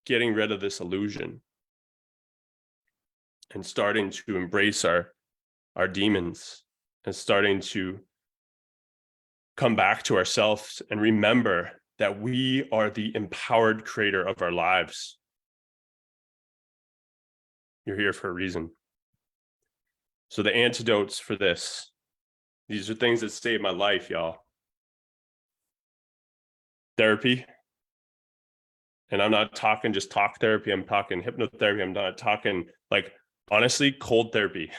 [SPEAKER 1] getting rid of this illusion and starting to embrace our demons and starting to come back to ourselves and remember that we are the empowered creator of our lives. You're here for a reason. So the antidotes for this, these are things that saved my life, y'all. Therapy. And I'm not talking just talk therapy. I'm talking hypnotherapy. I'm not talking like, honestly, cold therapy.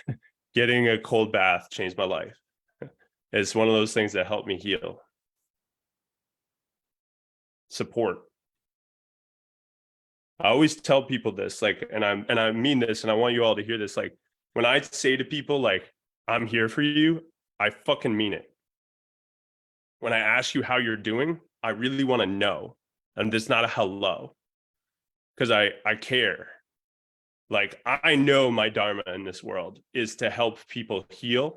[SPEAKER 1] Getting a cold bath changed my life. It's one of those things that helped me heal. Support. I always tell people this, like, and I mean this, and I want you all to hear this. Like, when I say to people, like, I'm here for you, I fucking mean it. When I ask you how you're doing, I really want to know. And it's not a hello, because I care. Like, I know my dharma in this world is to help people heal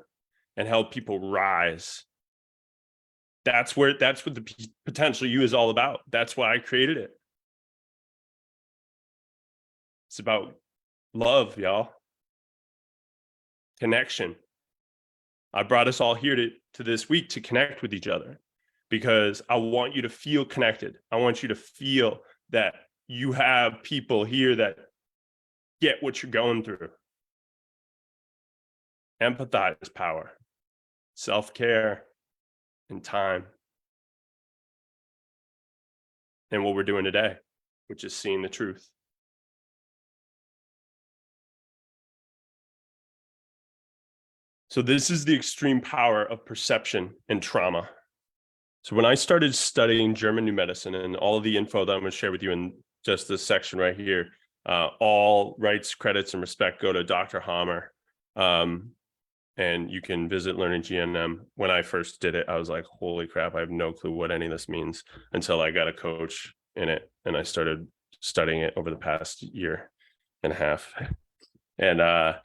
[SPEAKER 1] and help people rise. That's what the potential you is all about. That's why I created it. It's about love, y'all. Connection. I brought us all here to this week to connect with each other because I want you to feel connected. I want you to feel that you have people here that get what you're going through. Empathize power, self-care, and time. And what we're doing today, which is seeing the truth. So this is the extreme power of perception and trauma. So when I started studying German New Medicine, and all of the info that I'm going to share with you in just this section right here, all rights, credits, and respect go to Dr. Hammer. And you can visit Learning GNM. When I first did it, I was like, holy crap, I have no clue what any of this means until I got a coach in it. And I started studying it over the past year and a half. And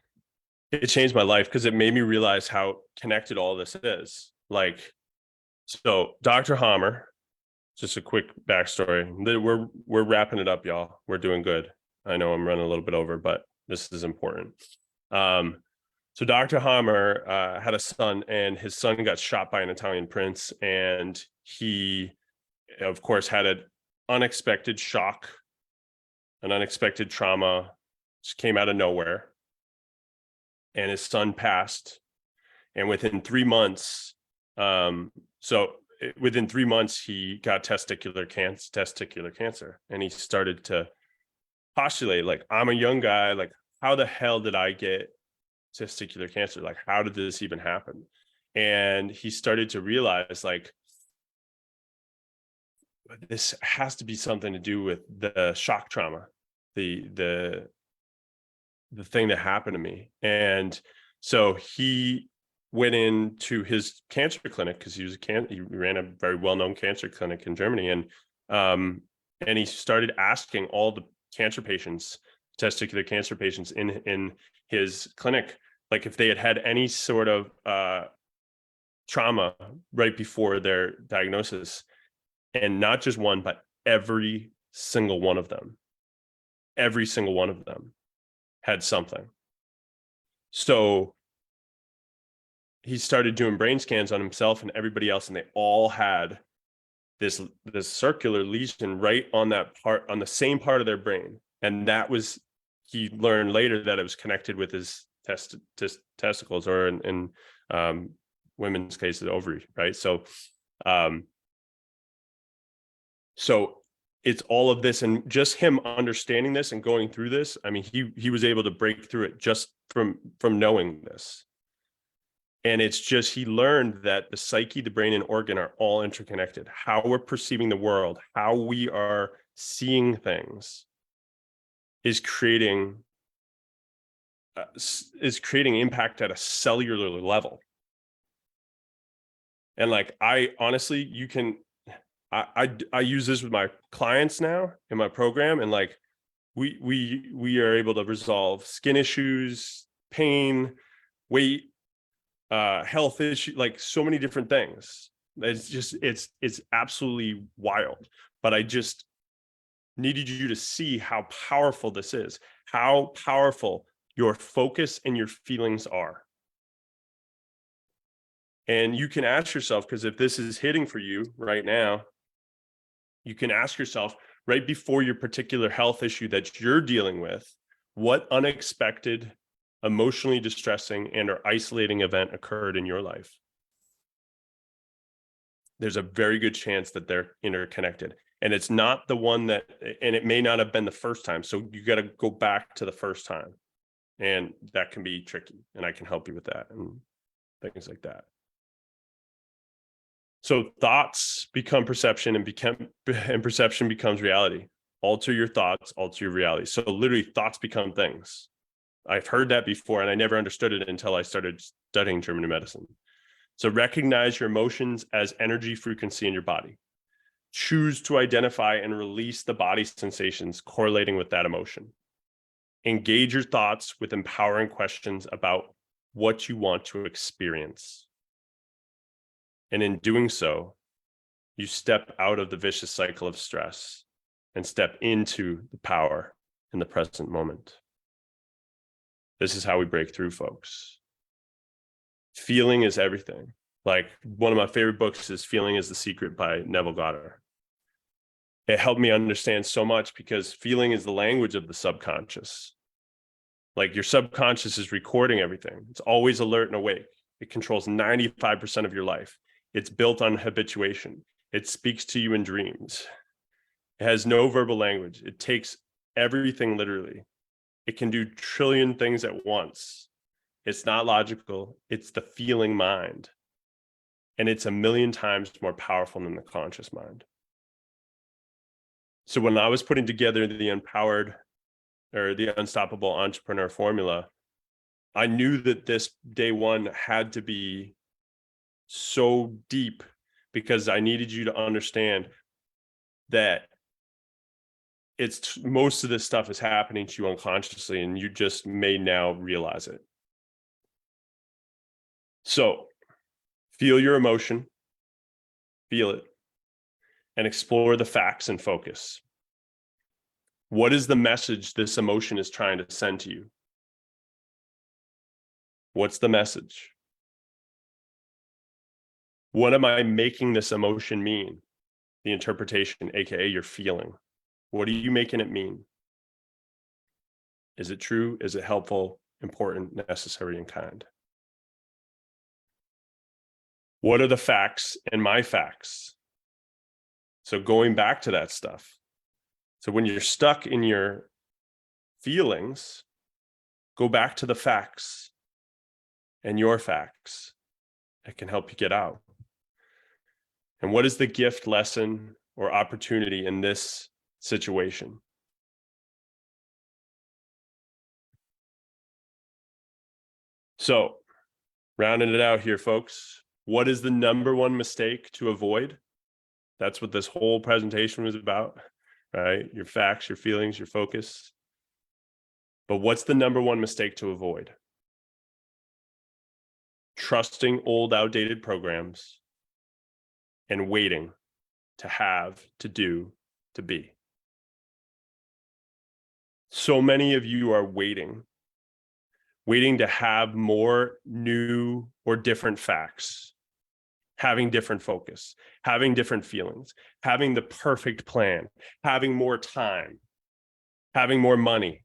[SPEAKER 1] it changed my life because it made me realize how connected all this is. Like, so Dr. Hammer, just a quick backstory. We're wrapping it up, y'all. We're doing good. I know I'm running a little bit over, but this is important. So Dr. Hammer had a son, and his son got shot by an Italian prince, and he, of course, had an unexpected shock, an unexpected trauma, just came out of nowhere, and his son passed. And within 3 months, within 3 months, he got testicular cancer, and he started to postulate, like, I'm a young guy, like, how the hell did I get testicular cancer? Like, how did this even happen? And he started to realize, like, this has to be something to do with the shock trauma, the thing that happened to me. And so he went into his cancer clinic, because he ran a very well-known cancer clinic in Germany, and he started asking all the cancer patients, testicular cancer patients in his clinic, like, if they had any sort of trauma right before their diagnosis. And not just one, but every single one of them had something. So he started doing brain scans on himself and everybody else, and they all had this circular lesion right on the same part of their brain. And that was, he learned later that it was connected with his testicles, or in women's case, the ovary, right? So it's all of this, and just him understanding this and going through this. I mean, he was able to break through it just from knowing this. And it's just, he learned that the psyche, the brain, and organ are all interconnected. How we're perceiving the world, how we are seeing things is creating impact at a cellular level. And like, I honestly, I use this with my clients now in my program, and like we are able to resolve skin issues, pain, weight, health issues, like so many different things. It's absolutely wild. But I just needed you to see how powerful this is, how powerful your focus and your feelings are. And you can ask yourself, because if this is hitting for you right now, you can ask yourself right before your particular health issue that you're dealing with, what unexpected, emotionally distressing and or isolating event occurred in your life? There's a very good chance that they're interconnected. And it's not the one that, and it may not have been the first time. So you got to go back to the first time. And that can be tricky. And I can help you with that and things like that. So thoughts become perception, and perception becomes reality. Alter your thoughts, alter your reality. So literally thoughts become things. I've heard that before, and I never understood it until I started studying German medicine. So recognize your emotions as energy frequency in your body. Choose to identify and release the body sensations correlating with that emotion. Engage your thoughts with empowering questions about what you want to experience. And in doing so, you step out of the vicious cycle of stress and step into the power in the present moment. This is how we break through, folks. Feeling is everything. Like, one of my favorite books is Feeling is the Secret by Neville Goddard. It helped me understand so much because feeling is the language of the subconscious. Like, your subconscious is recording everything. It's always alert and awake. It controls 95% of your life. It's built on habituation. It speaks to you in dreams. It has no verbal language. It takes everything literally. It can do a trillion things at once. It's not logical. It's the feeling mind. And it's 1,000,000 times more powerful than the conscious mind. So when I was putting together the empowered or the unstoppable entrepreneur formula, I knew that this day one had to be so deep because I needed you to understand that most of this stuff is happening to you unconsciously, and you just may now realize it. So feel your emotion, feel it, and explore the facts and focus. What is the message this emotion is trying to send to you? What's the message? What am I making this emotion mean? The interpretation, aka your feeling. What are you making it mean? Is it true? Is it helpful, important, necessary, and kind? What are the facts and my facts? So going back to that stuff. So when you're stuck in your feelings, go back to the facts and your facts. It can help you get out. And what is the gift, lesson, or opportunity in this situation? So, rounding it out here, folks, what is the number one mistake to avoid? That's what this whole presentation was about, right? Your facts, your feelings, your focus. But what's the number one mistake to avoid? Trusting old, outdated programs and waiting to have, to do, to be. So many of you are waiting to have more new or different facts, having different focus, having different feelings, having the perfect plan, having more time, having more money,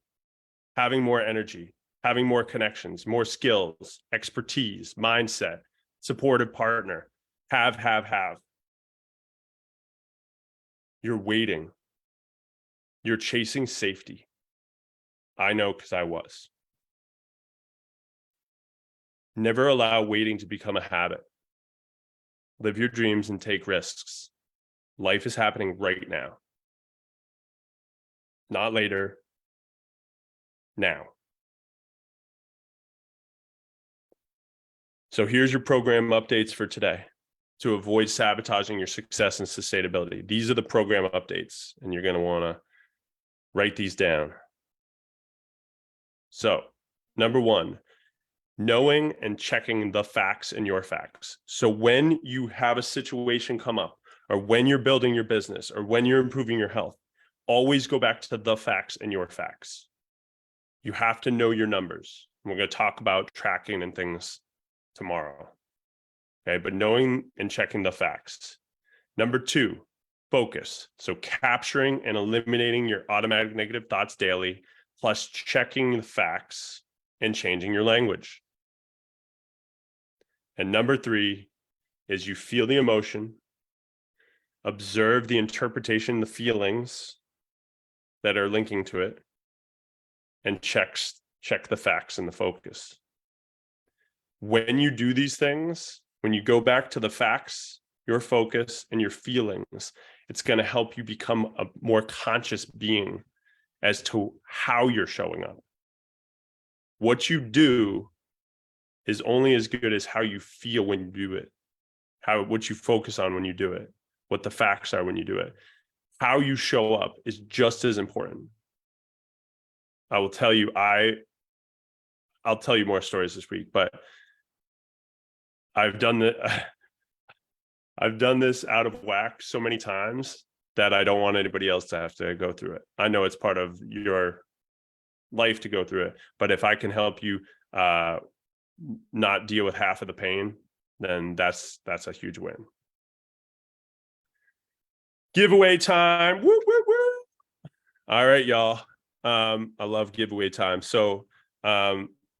[SPEAKER 1] having more energy, having more connections, more skills, expertise, mindset, supportive partner, have. You're waiting. You're chasing safety. I know, because I was. Never allow waiting to become a habit. Live your dreams and take risks. Life is happening right now. not later, now. So here's your program updates for today to avoid sabotaging your success and sustainability. These are the program updates, and you're going to want to write these down. So, number one, knowing and checking the facts and your facts. So when you have a situation come up, or when you're building your business, or when you're improving your health, always go back to the facts and your facts. You have to know your numbers. We're going to talk about tracking and things tomorrow. Okay, but knowing and checking the facts. Number two, focus. So capturing and eliminating your automatic negative thoughts daily, plus checking the facts and changing your language. And number three is you feel the emotion, observe the interpretation, the feelings that are linking to it, and check the facts and the focus. When you do these things, when you go back to the facts, your focus, and your feelings, it's going to help you become a more conscious being as to how you're showing up. What you do is only as good as how you feel when you do it, what you focus on when you do it, what the facts are when you do it. How you show up is just as important. I will tell you, I'll tell you more stories this week, but I've done this out of whack so many times that I don't want anybody else to have to go through it. I know it's part of your life to go through it, but if I can help you not deal with half of the pain, then that's a huge win. Giveaway time. Woo, woo, woo. All right, y'all. I love giveaway time. So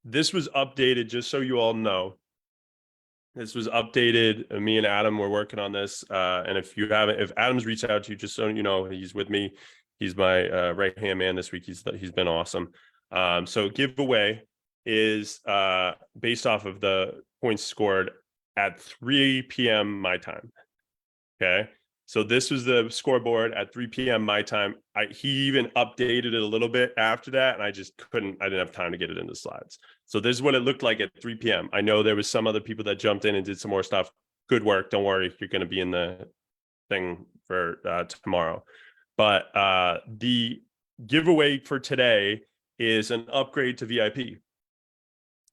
[SPEAKER 1] this was updated, just so you all know. This was updated. Me and Adam were working on this. And if Adam's reached out to you, just so you know, he's with me. He's my right-hand man this week. He's been awesome. So giveaway is based off of the points scored at 3 p.m. my time. Okay. So this was the scoreboard at 3 p.m. my time. He even updated it a little bit after that, and I didn't have time to get it into slides. So this is what it looked like at 3 p.m. I know there was some other people that jumped in and did some more stuff. Good work. Don't worry. You're going to be in the thing for tomorrow. But the giveaway for today is an upgrade to VIP.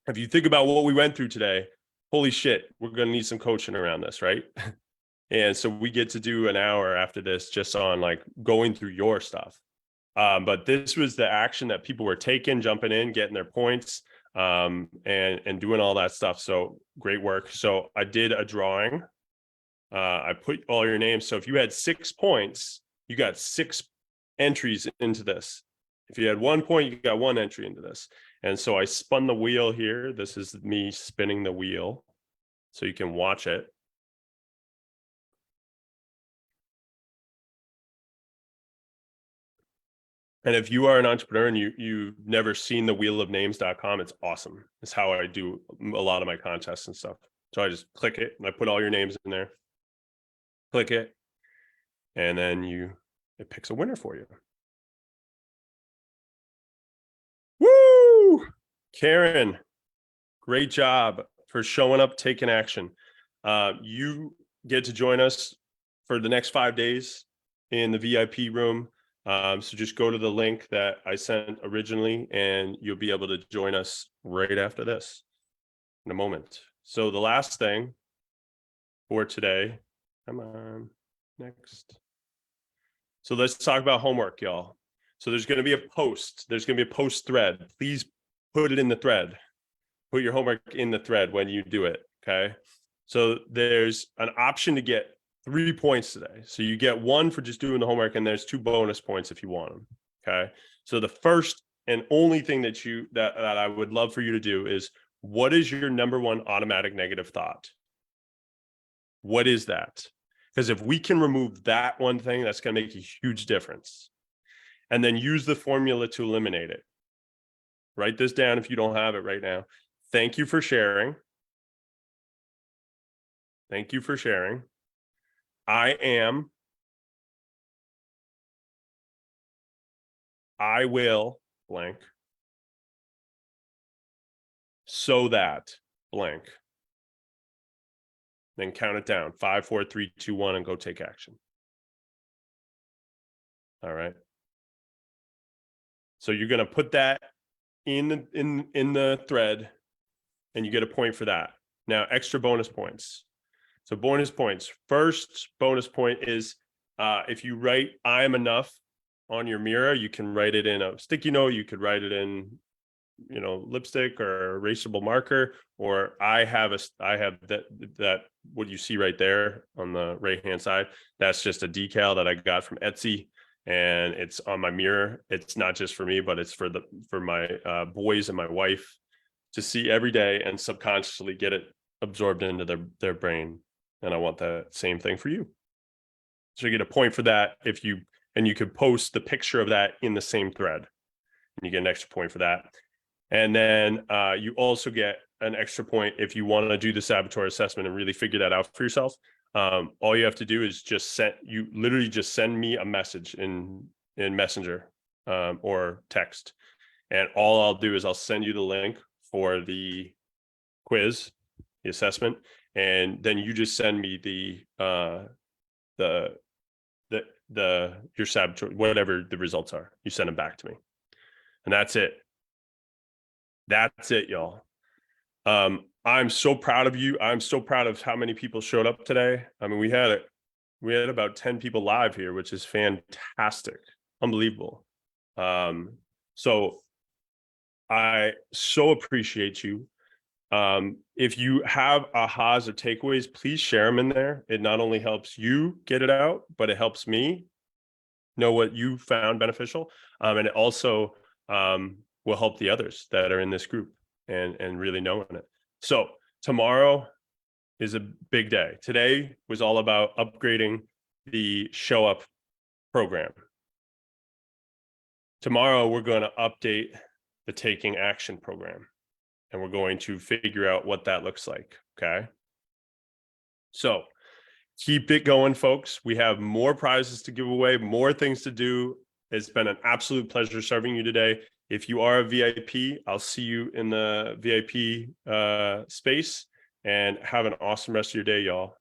[SPEAKER 1] If you think about what we went through today, holy shit, we're going to need some coaching around this, right? And so we get to do an hour after this just on like going through your stuff. But this was the action that people were taking, jumping in, getting their points, and doing all that stuff. So great work. So I did a drawing. I put all your names. So if you had 6 points, you got 6 entries into this. If you had 1 point, you got 1 entry into this. And so I spun the wheel here. This is me spinning the wheel so you can watch it. And if you are an entrepreneur and you've never seen the wheelofnames.com, it's awesome. It's how I do a lot of my contests and stuff. So I just click it and I put all your names in there. Click it. And then it picks a winner for you. Woo! Karen, great job for showing up, taking action. You get to join us for the next 5 days in the VIP room. So just go to the link that I sent originally and you'll be able to join us right after this in a moment. So the last thing for today, come on, next. So let's talk about homework, y'all. So there's going to be a post. There's going to be a post thread. Please put it in the thread. Put your homework in the thread when you do it, okay? So there's an option to get 3 points today. So you get 1 for just doing the homework, and there's 2 bonus points if you want them. Okay. So the first and only thing that I would love for you to do is, what is your number 1 automatic negative thought? What is that? Because if we can remove that one thing, that's going to make a huge difference. And then use the formula to eliminate it. Write this down if you don't have it right now. Thank you for sharing. Thank you for sharing. I am I will blank so that blank. Then count it down, 5, 4, 3, 2, 1, and go take action. All right. So you're going to put that in the thread, and you get a point for that. Now, extra bonus points. So bonus points. First bonus point is if you write "I am enough" on your mirror, you can write it in a sticky note. You could write it in, lipstick or erasable marker, or I have that what you see right there on the right hand side. That's just a decal that I got from Etsy, and it's on my mirror. It's not just for me, but it's for my boys and my wife to see every day and subconsciously get it absorbed into their brain. And I want that same thing for you. So you get a point for that you could post the picture of that in the same thread, and you get an extra point for that. And then you also get an extra point if you want to do the saboteur assessment and really figure that out for yourself. All you have to do is just send me a message in Messenger or text. And all I'll do is I'll send you the link for the quiz, the assessment, and then you just send me your saboteur, whatever the results are. You send them back to me, and that's it. That's it, y'all. I'm so proud of you. I'm so proud of how many people showed up today. I mean, we had about 10 people live here, which is fantastic, unbelievable. So I so appreciate you. If you have ahas or takeaways, please share them in there. It not only helps you get it out, but it helps me know what you found beneficial. And it also will help the others that are in this group and really knowing it. So tomorrow is a big day. Today was all about upgrading the Show Up program. Tomorrow, we're going to update the Taking Action program, and we're going to figure out what that looks like. Okay. So keep it going, folks. We have more prizes to give away, more things to do. It's been an absolute pleasure serving you today. If you are a VIP, I'll see you in the VIP space, and have an awesome rest of your day, y'all.